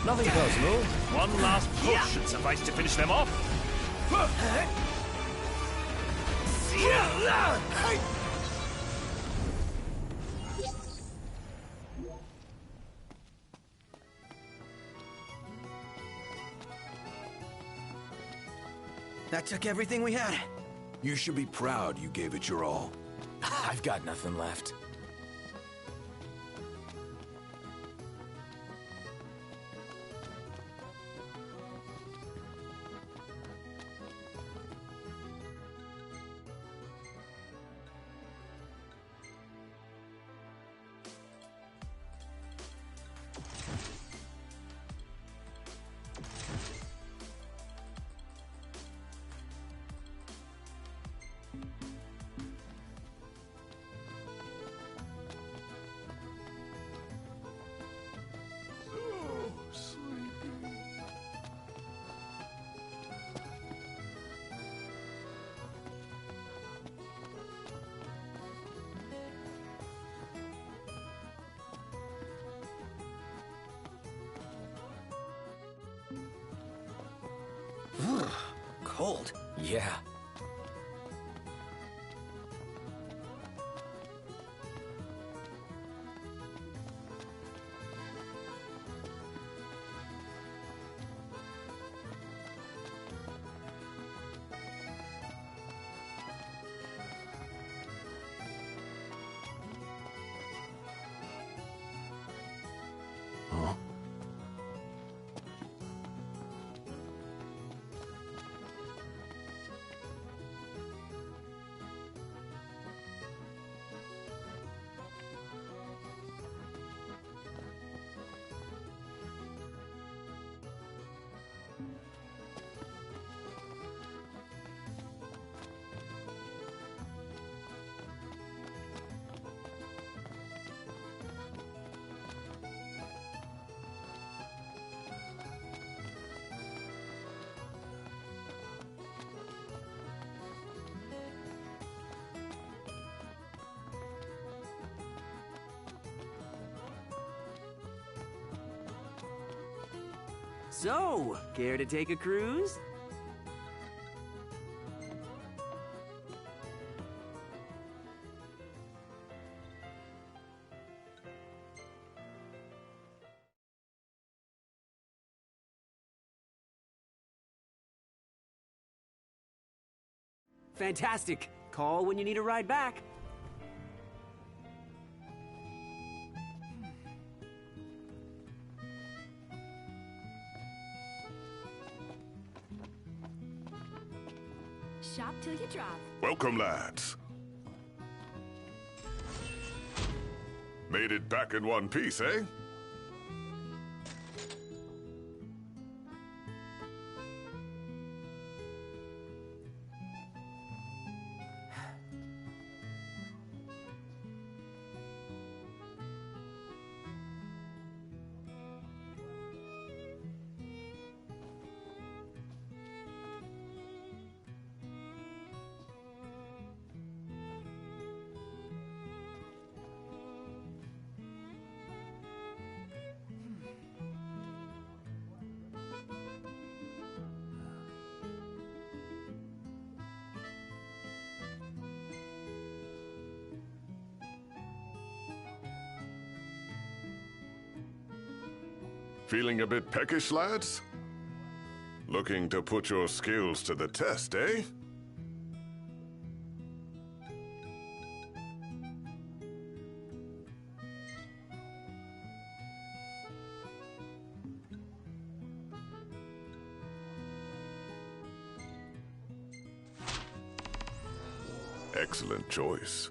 A: Nothing personal. One last push should suffice to finish them off.
C: That took everything we had.
K: You should be proud you gave it your all.
S: I've got nothing left.
C: Cold.
S: Yeah.
K: Huh?
Q: So, care to take a cruise? Fantastic. Call when you need a ride back.
U: Shop till you drop.
R: Welcome, lads. Made it back in one piece, eh? Feeling a bit peckish, lads? Looking to put your skills to the test, eh? Excellent choice.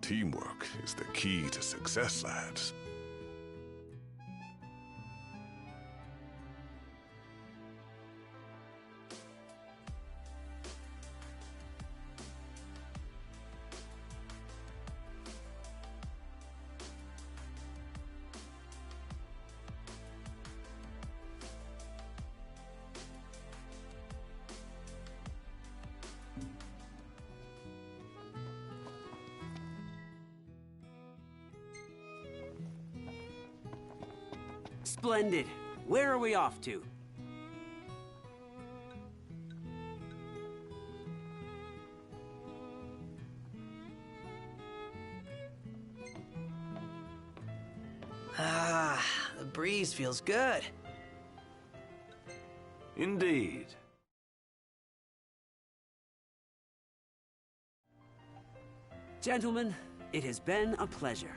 R: Teamwork is the key to success, lads.
Q: Splendid. Where are we off to?
C: Ah, the breeze feels good.
A: Indeed.
Q: Gentlemen, it has been a pleasure.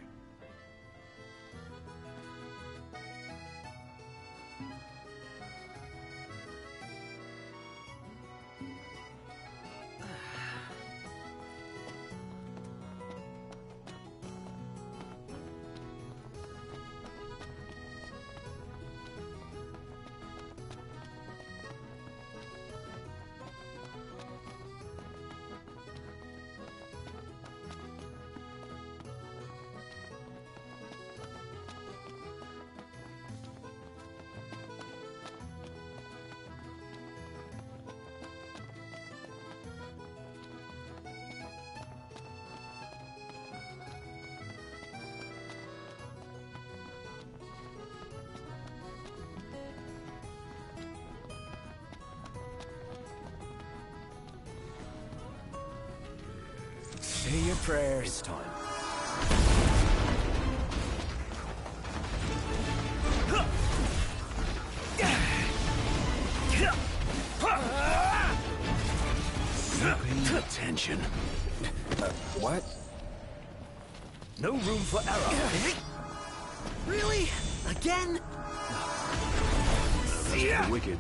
B: Say your prayers.
A: It's time.
B: Pay attention. What?
A: No room for error.
C: Really? Again?
A: That's wicked.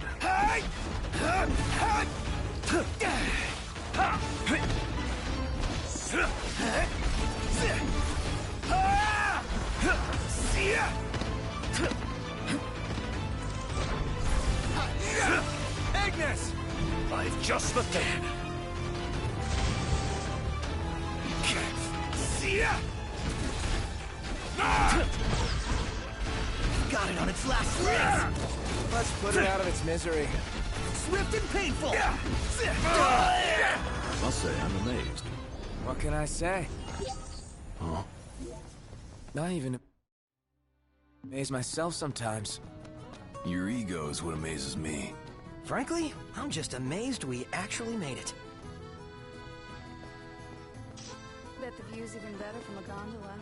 B: Ignis!
A: I've just the thing.
C: Got it on its last legs!
B: Let's put it out of its misery.
C: Swift and painful!
M: Must say, I'm amazed.
B: What can I say?
M: Huh?
B: Not even amaze myself sometimes.
M: Your ego is what amazes me.
C: Frankly, I'm just amazed we actually made it.
O: Bet the view's even better from a gondola.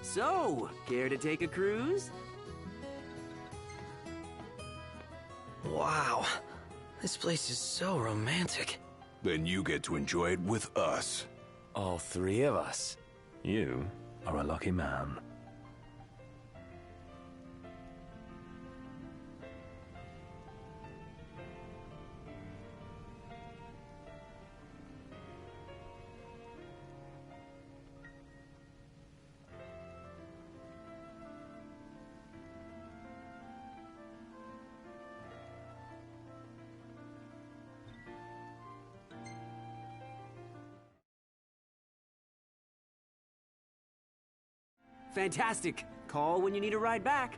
Q: So, care to take a cruise?
C: Wow. This place is so romantic.
K: Then you get to enjoy it with us.
B: All three of us.
A: You are a lucky man.
Q: Fantastic. Call when you need a ride back.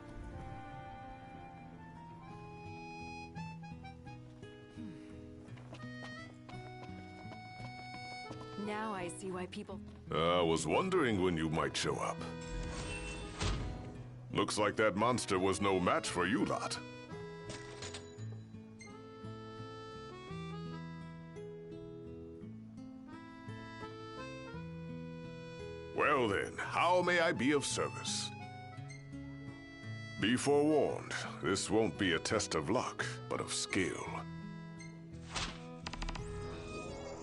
O: Now I see why people...
R: I was wondering when you might show up. Looks like that monster was no match for you lot. Well then, how may I be of service? Be forewarned, this won't be a test of luck, but of skill.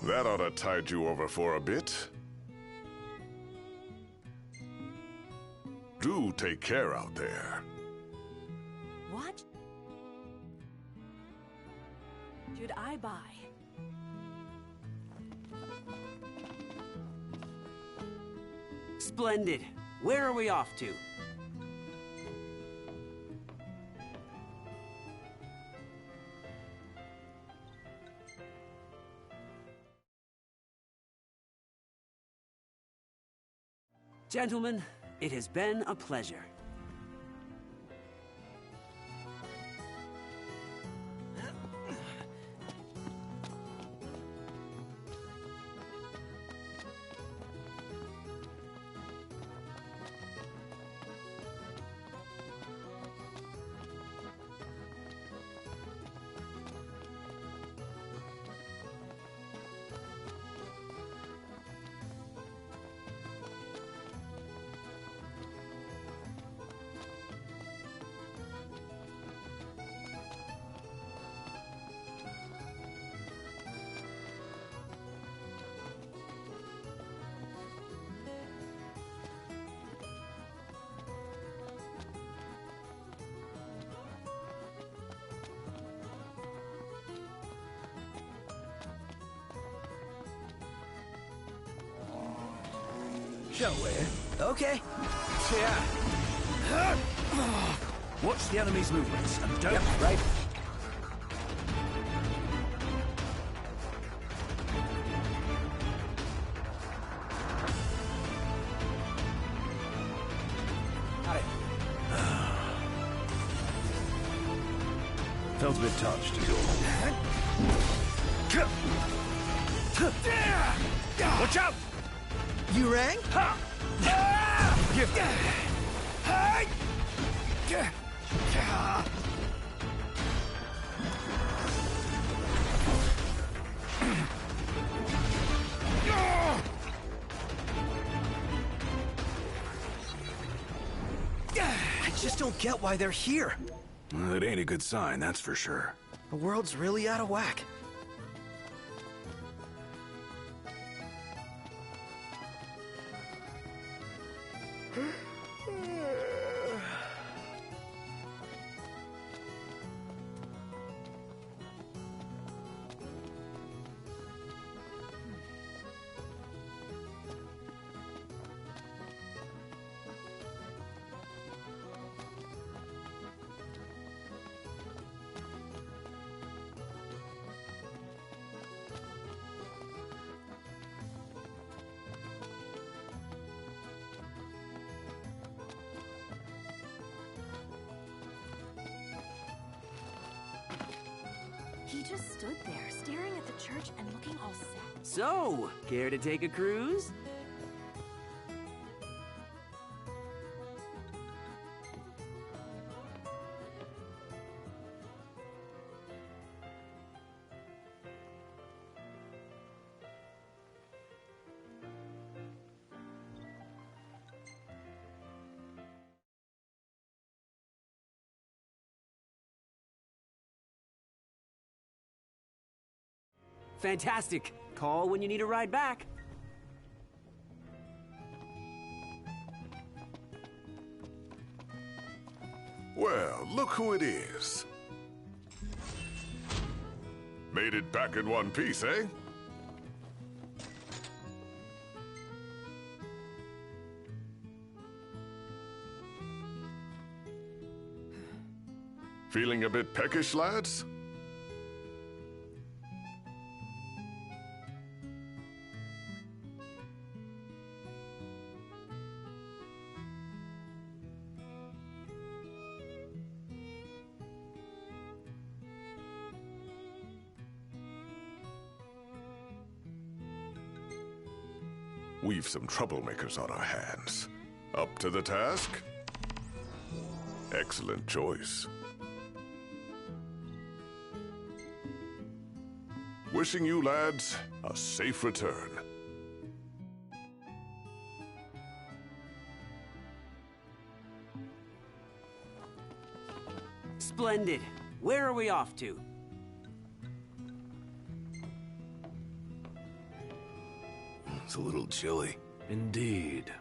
R: That ought to tide you over for a bit. Do take care out there.
U: What should I buy?
Q: Splendid. Where are we off to? Gentlemen, it has been a pleasure.
A: Shall we?
C: Okay.
A: Yeah. Watch the enemy's movements and don't...
C: Yep, right.
A: Got it. Felt a bit touched. Watch out!
C: You rang? I just don't get why they're here.
K: It ain't a good sign, that's for sure.
C: The world's really out of whack.
U: He just stood there, staring at the church and looking all sad.
Q: So, care to take a cruise? Fantastic. Call when you need a ride back.
R: Well, look who it is. Made it back in one piece, eh? Feeling a bit peckish, lads? We've some troublemakers on our hands. Up to the task? Excellent choice. Wishing you lads a safe return.
Q: Splendid. Where are we off to?
K: It's a little chilly.
A: Indeed.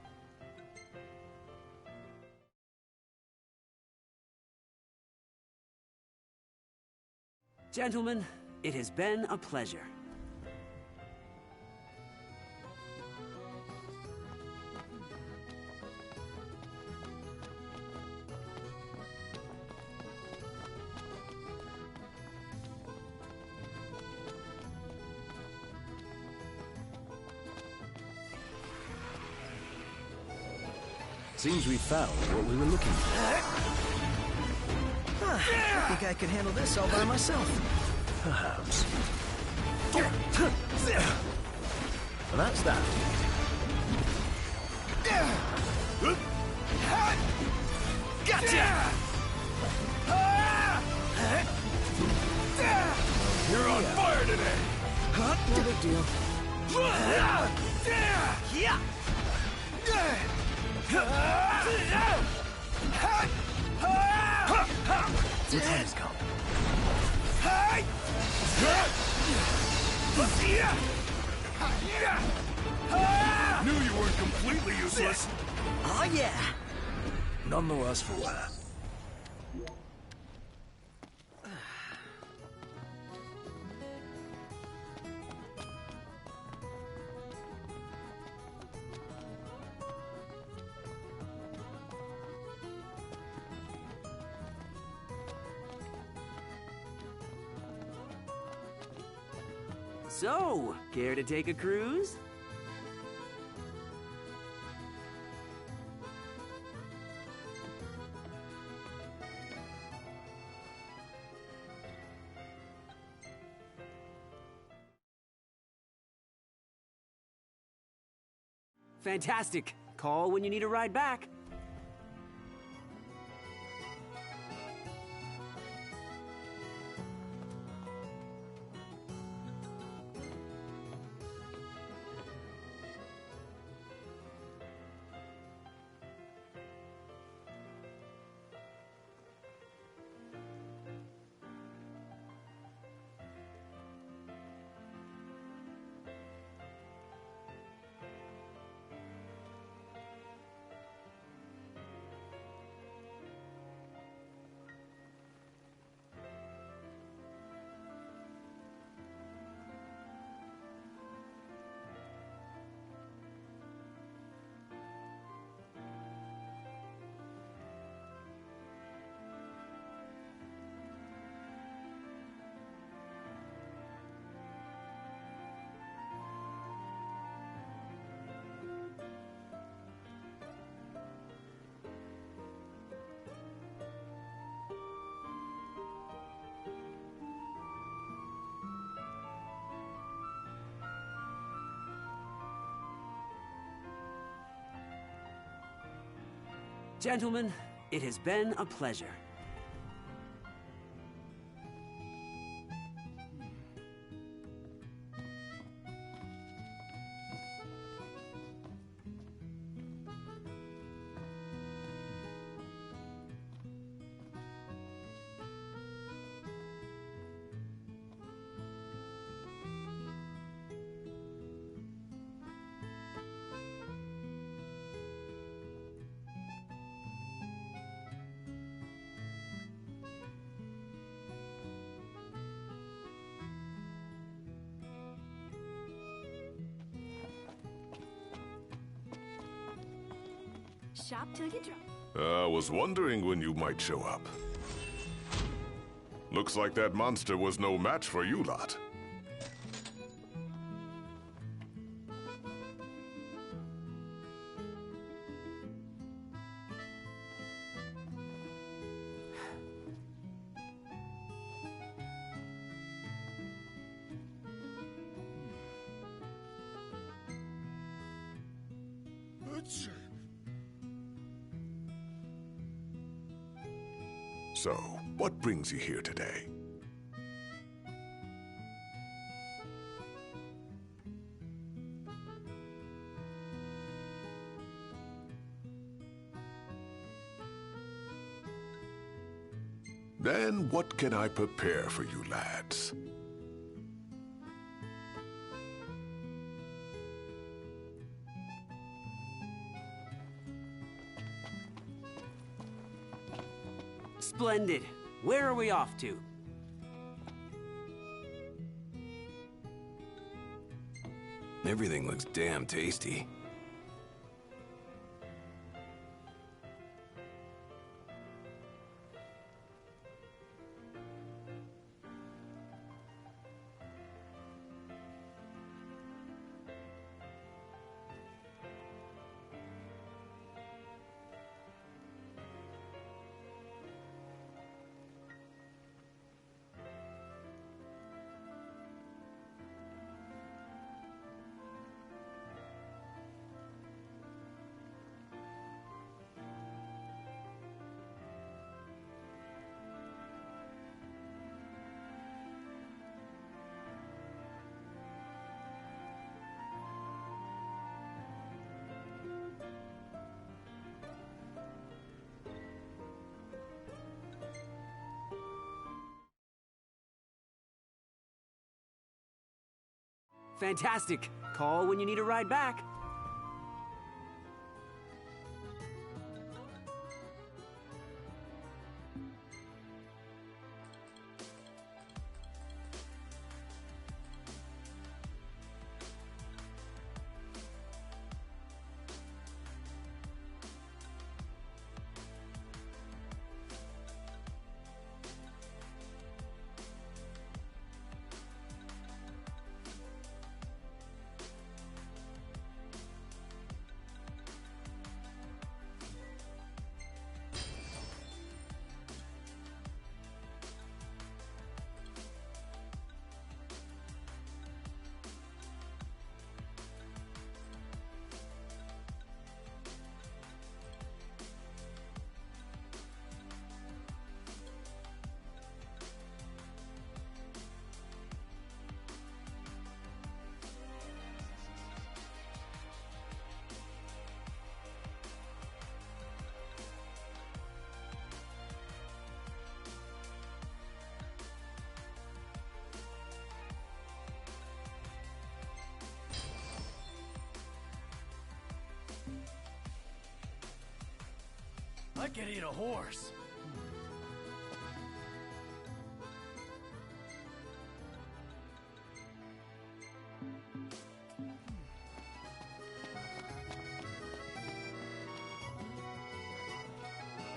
Q: Gentlemen, it has been a pleasure.
A: Seems we found what we were looking for.
C: I think I could handle this all by myself.
A: Perhaps. And that's that.
C: Gotcha!
K: You're on fire today!
C: No big deal. Yeah!
A: The time has come.
K: Knew you weren't completely useless.
C: Oh yeah!
A: None the worse for wear.
Q: So, care to take a cruise? Fantastic. Call when you need a ride back. Gentlemen, it has been a pleasure.
U: Shop till you drop.
R: I was wondering when you might show up. Looks like that monster was no match for you lot. butcher. So, what brings you here today? Then what can I prepare for you lads?
Q: Splendid. Where are we off to?
K: Everything looks damn tasty.
Q: Fantastic. Call when you need a ride back.
B: I could eat a horse.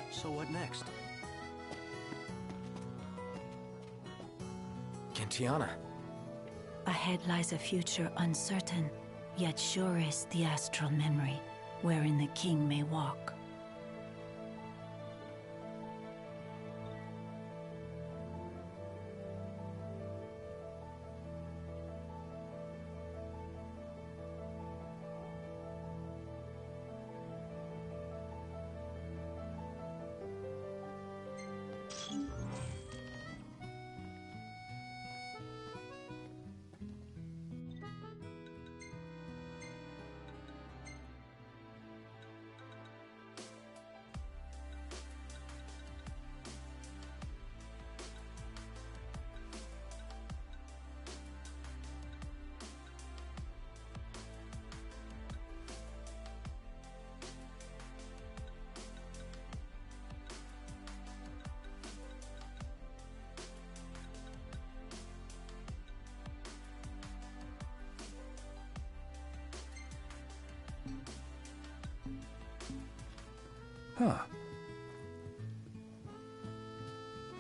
C: So what next?
S: Cantiana.
E: Ahead lies a future uncertain, yet sure is the astral memory, wherein the king may walk.
B: Huh.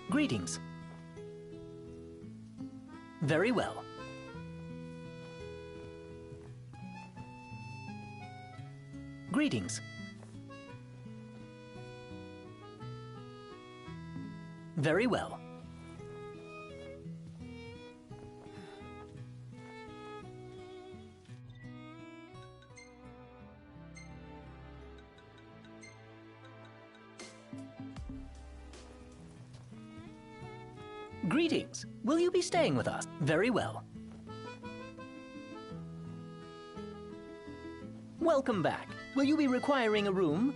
V: Greetings. Very well. Greetings. Very well. Greetings. Will you be staying with us? Very well. Welcome back. Will you be requiring a room?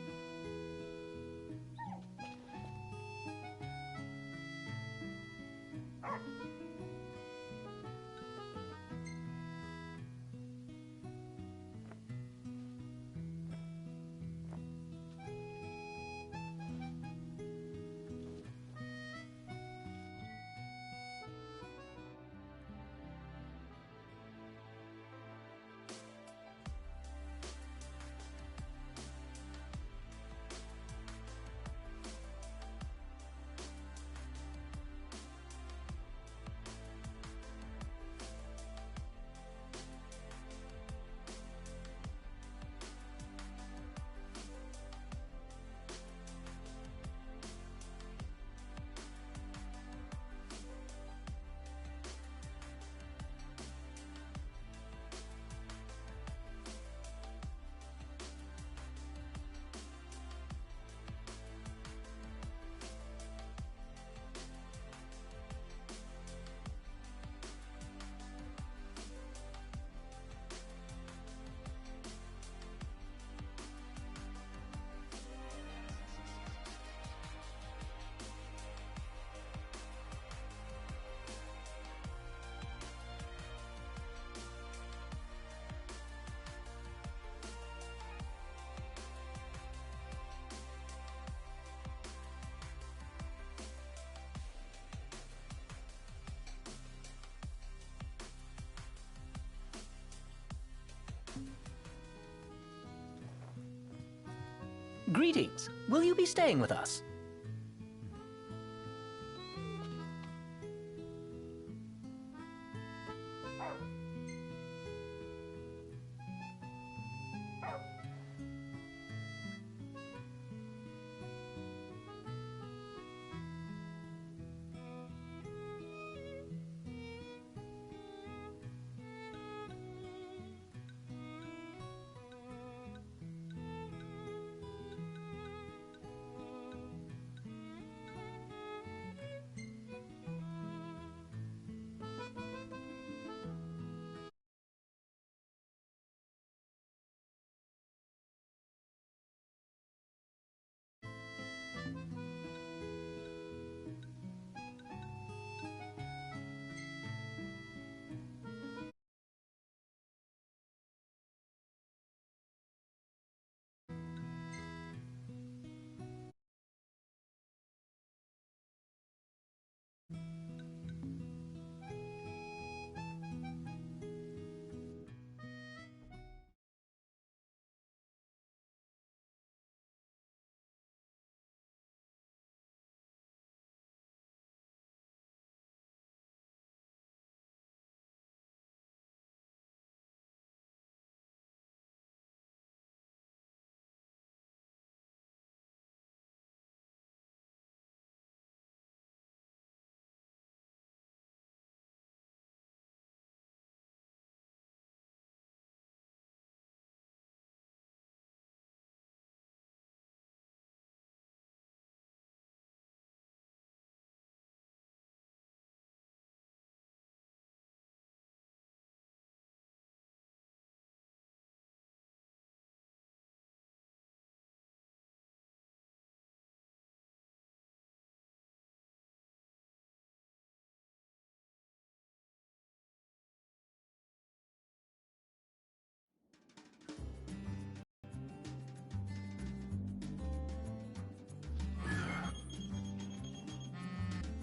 V: Greetings. Will you be staying with us?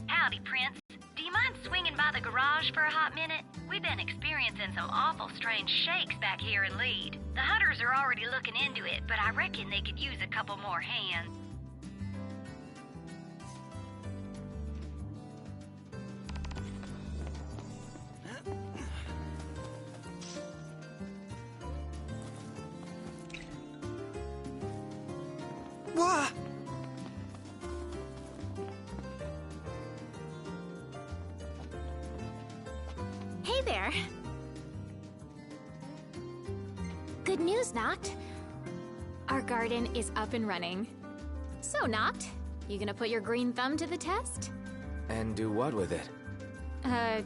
F: Howdy, Prince. Do you mind swinging by the garage for a hot minute? We've been experiencing some awful strange shakes back here in Lead. The hunters are already looking into it, but I reckon they could use a couple more hands.
C: Wah!
G: Hey there. Good news, Noct. Our garden is up and running. So, Noct, you gonna put your green thumb to the test?
S: And do what with it?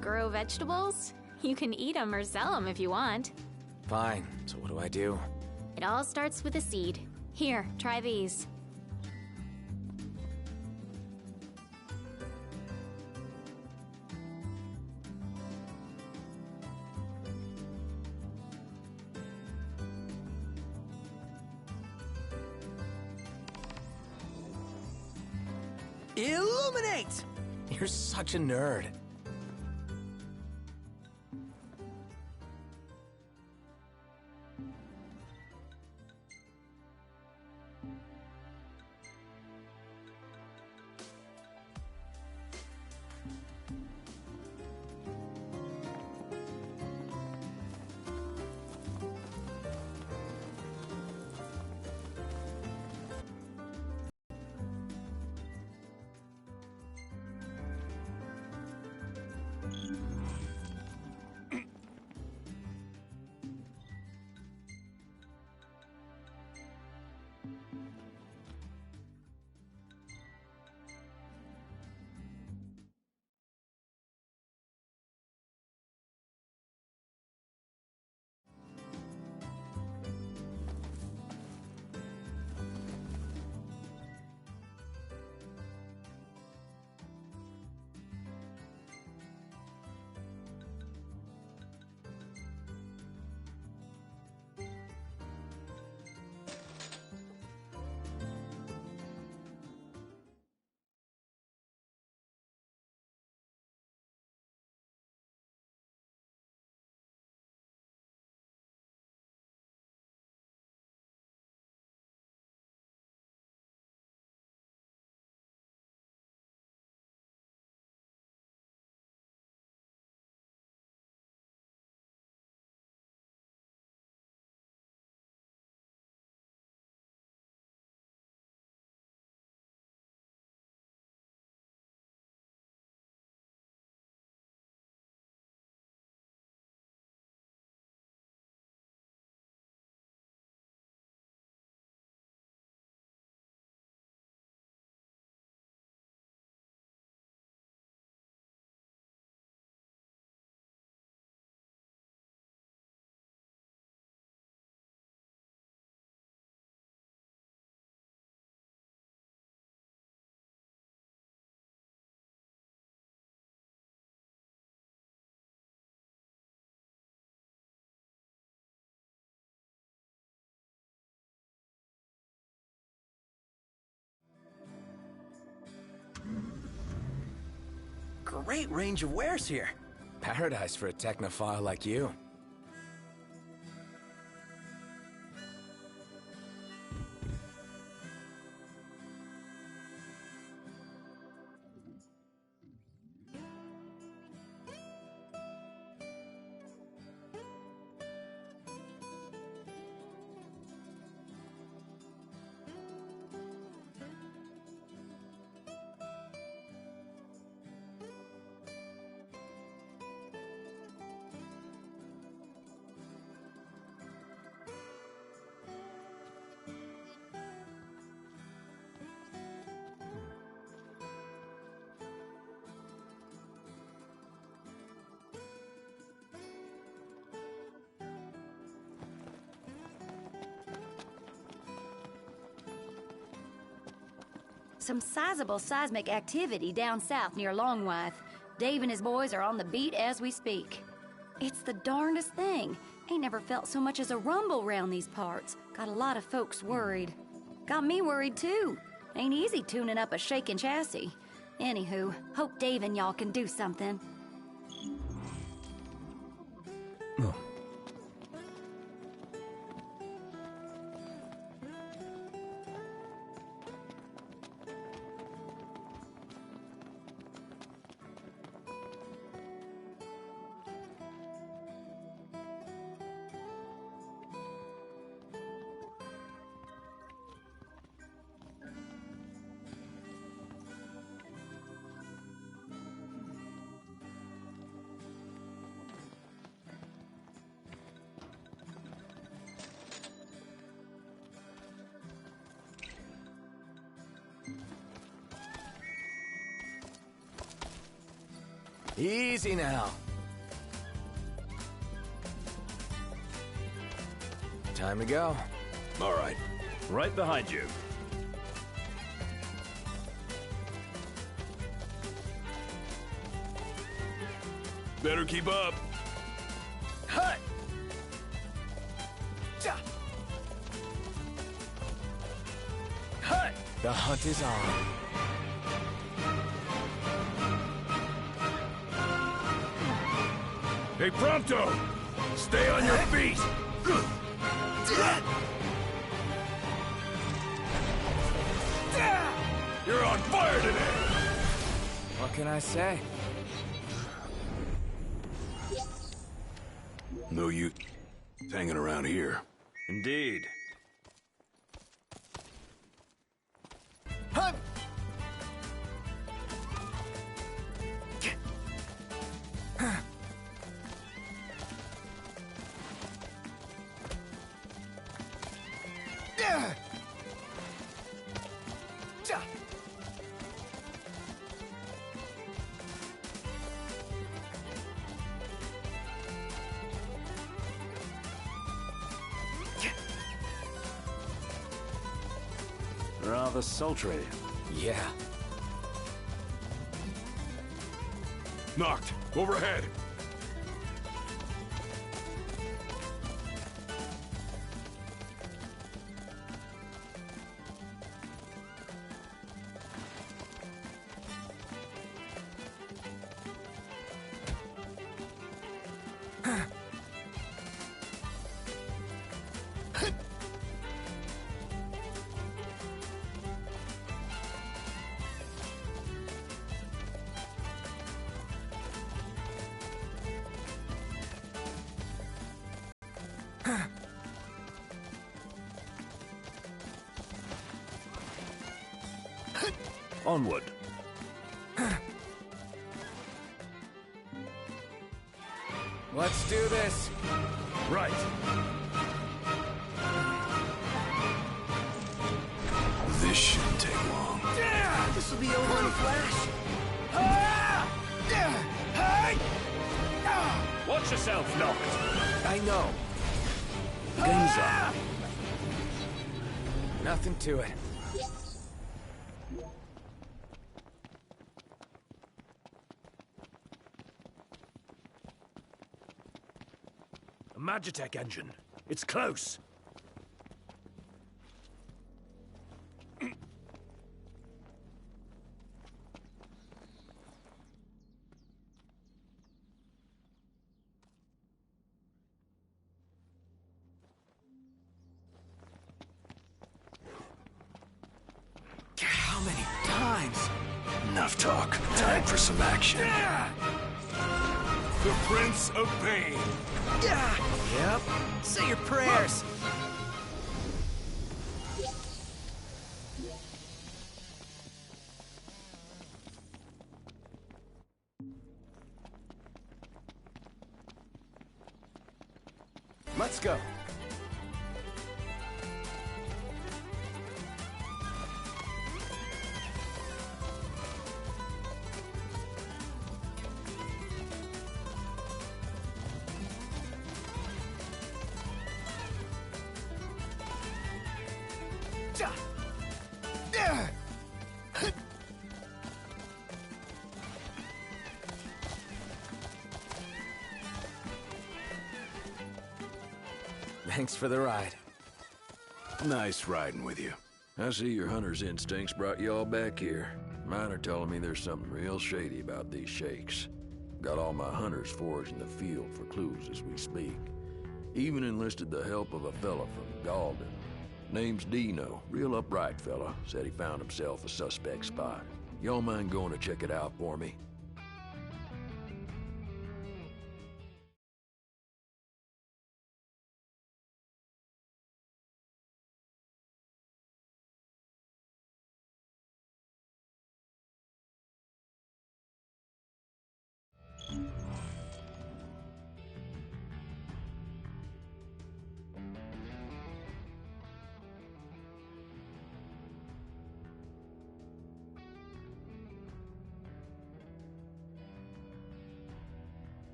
D: Grow vegetables? You can eat them or sell them if you want.
S: Fine, so what do I do?
D: It all starts with a seed. Here, try these.
C: Illuminate!
S: You're such a nerd.
C: Great range of wares here.
S: Paradise for a technophile like you.
F: Some sizable seismic activity down south near Longwythe. Dave and his boys are on the beat as we speak. It's the darndest thing. Ain't never felt so much as a rumble round these parts. Got a lot of folks worried. Got me worried too. Ain't easy tuning up a shaking chassis. Anywho, hope Dave and y'all can do something.
S: Easy now. Time to go.
H: All right.
A: Right behind you.
H: Better keep up.
S: Hut! Hut! The hunt is on.
H: Hey, Prompto! Stay on your feet! You're on fire today!
S: What can I say?
K: No use hanging around here.
A: Indeed.
S: Hunt!
A: Rather sultry.
S: Yeah.
H: Knocked. Overhead.
A: Onward.
S: Let's do this.
A: Right.
K: This shouldn't take long.
C: This will be over in a flash.
A: Watch yourself, Noct.
S: I know.
A: Game's up.
S: Nothing to it.
A: A Magitech engine. It's close.
S: How many times?
K: Enough talk. Time for some action.
H: The Prince of Pain.
C: Yep. Say your prayers.
S: Let's go. Thanks for the ride.
K: Nice riding with you.
M: I see your hunter's instincts brought you all back here. Mine are telling me there's something real shady about these shakes. Got all my hunters foraged in the field for clues as we speak. Even enlisted the help of a fella from Galdin. Name's Dino, real upright fella. Said he found himself a suspect spot. Y'all mind going to check it out for me?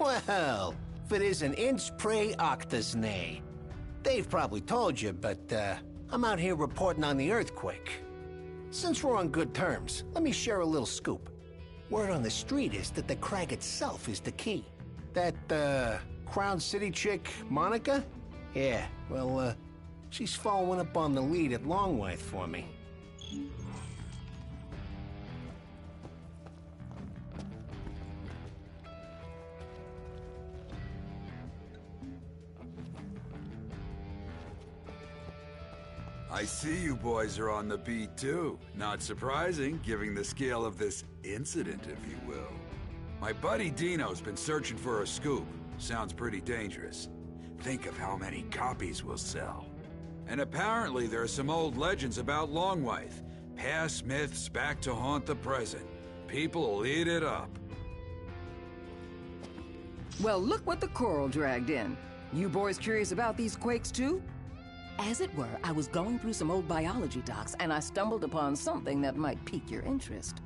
B: Well, if it isn't Inch Prey Octus Nay. Dave probably told you, but I'm out here reporting on the earthquake. Since we're on good terms, let me share a little scoop. Word on the street is that the crag itself is the key. That, Crown City chick, Monica? Yeah, well, she's following up on the lead at Longwythe for me.
J: I see you boys are on the beat too. Not surprising, given the scale of this incident, if you will. My buddy Dino's been searching for a scoop. Sounds pretty dangerous. Think of how many copies we'll sell. And apparently there are some old legends about Longwythe. Past myths back to haunt the present. People will eat it up.
L: Well, look what the Coral dragged in. You boys curious about these quakes too? As it were, I was going through some old biology docs and I stumbled upon something that might pique your interest.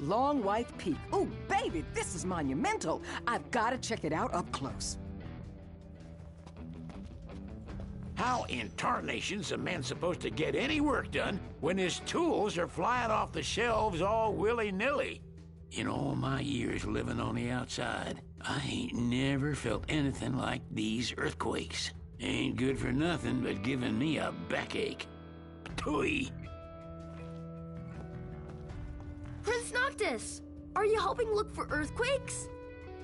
L: Longwythe Peak. Ooh, baby, this is monumental. I've got to check it out up close.
I: How in tarnation's a man supposed to get any work done when his tools are flying off the shelves all willy-nilly? In all my years living on the outside, I ain't never felt anything like these earthquakes. Ain't good for nothing but giving me a backache. Ptooey.
W: Prince Noctis, are you helping look for earthquakes?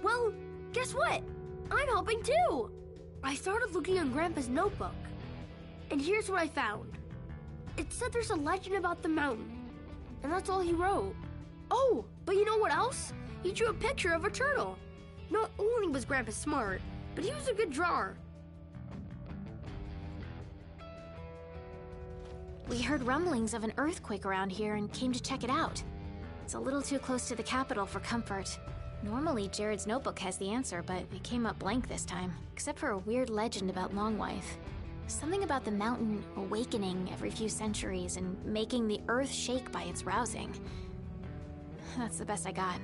W: Well, guess what? I'm helping too. I started looking in Grandpa's notebook, and here's what I found. It said there's a legend about the mountain, and that's all he wrote. Oh, but you know what else? He drew a picture of a turtle. Not only was Grandpa smart, but he was a good drawer.
D: We heard rumblings of an earthquake around here and came to check it out. It's a little too close to the capital for comfort. Normally, Jared's notebook has the answer, but it came up blank this time, except for a weird legend about Longwythe. Something about the mountain awakening every few centuries and making the earth shake by its rousing. That's the best I got.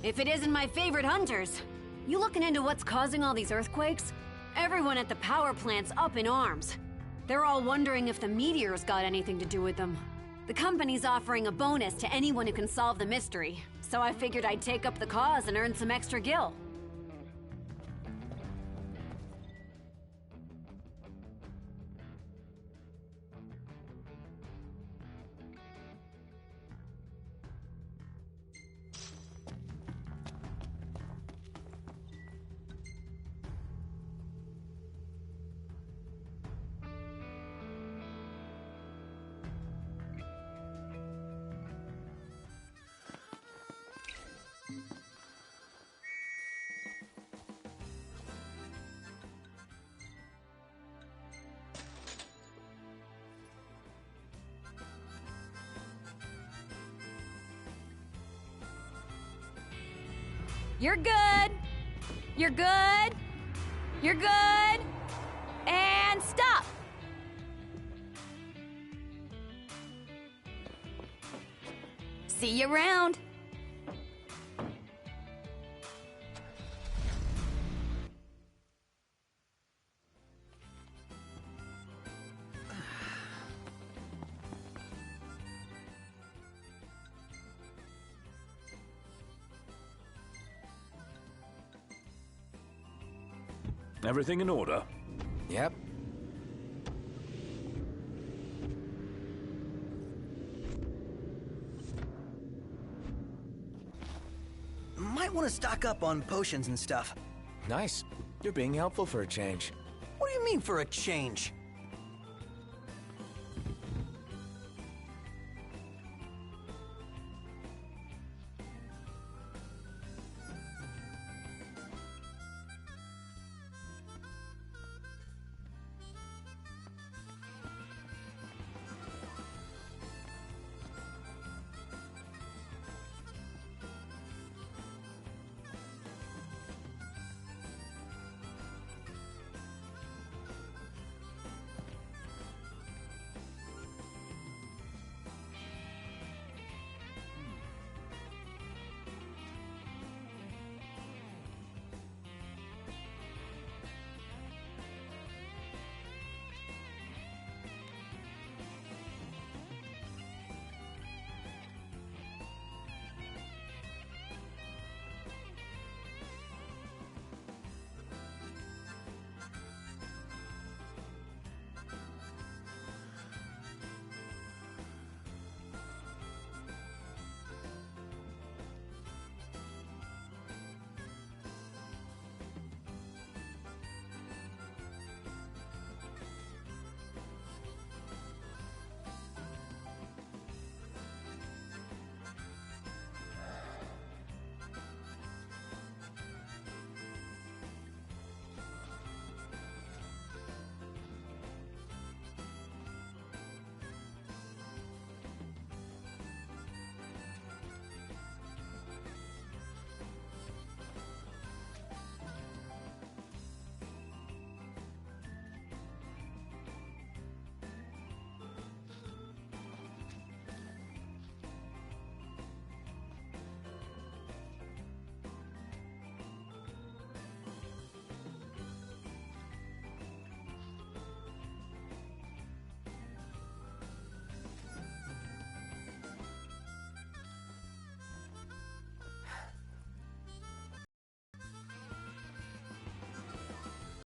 U: If it isn't my favorite hunters. You looking into what's causing all these earthquakes? Everyone at the power plant's up in arms. They're all wondering if the meteor's got anything to do with them. The company's offering a bonus to anyone who can solve the mystery, so I figured I'd take up the cause and earn some extra gil. You're good. You're good. You're good. And stop. See you around.
A: Everything in order?
S: Yep.
C: Might want to stock up on potions and stuff.
S: Nice. You're being helpful for a change.
C: What do you mean for a change?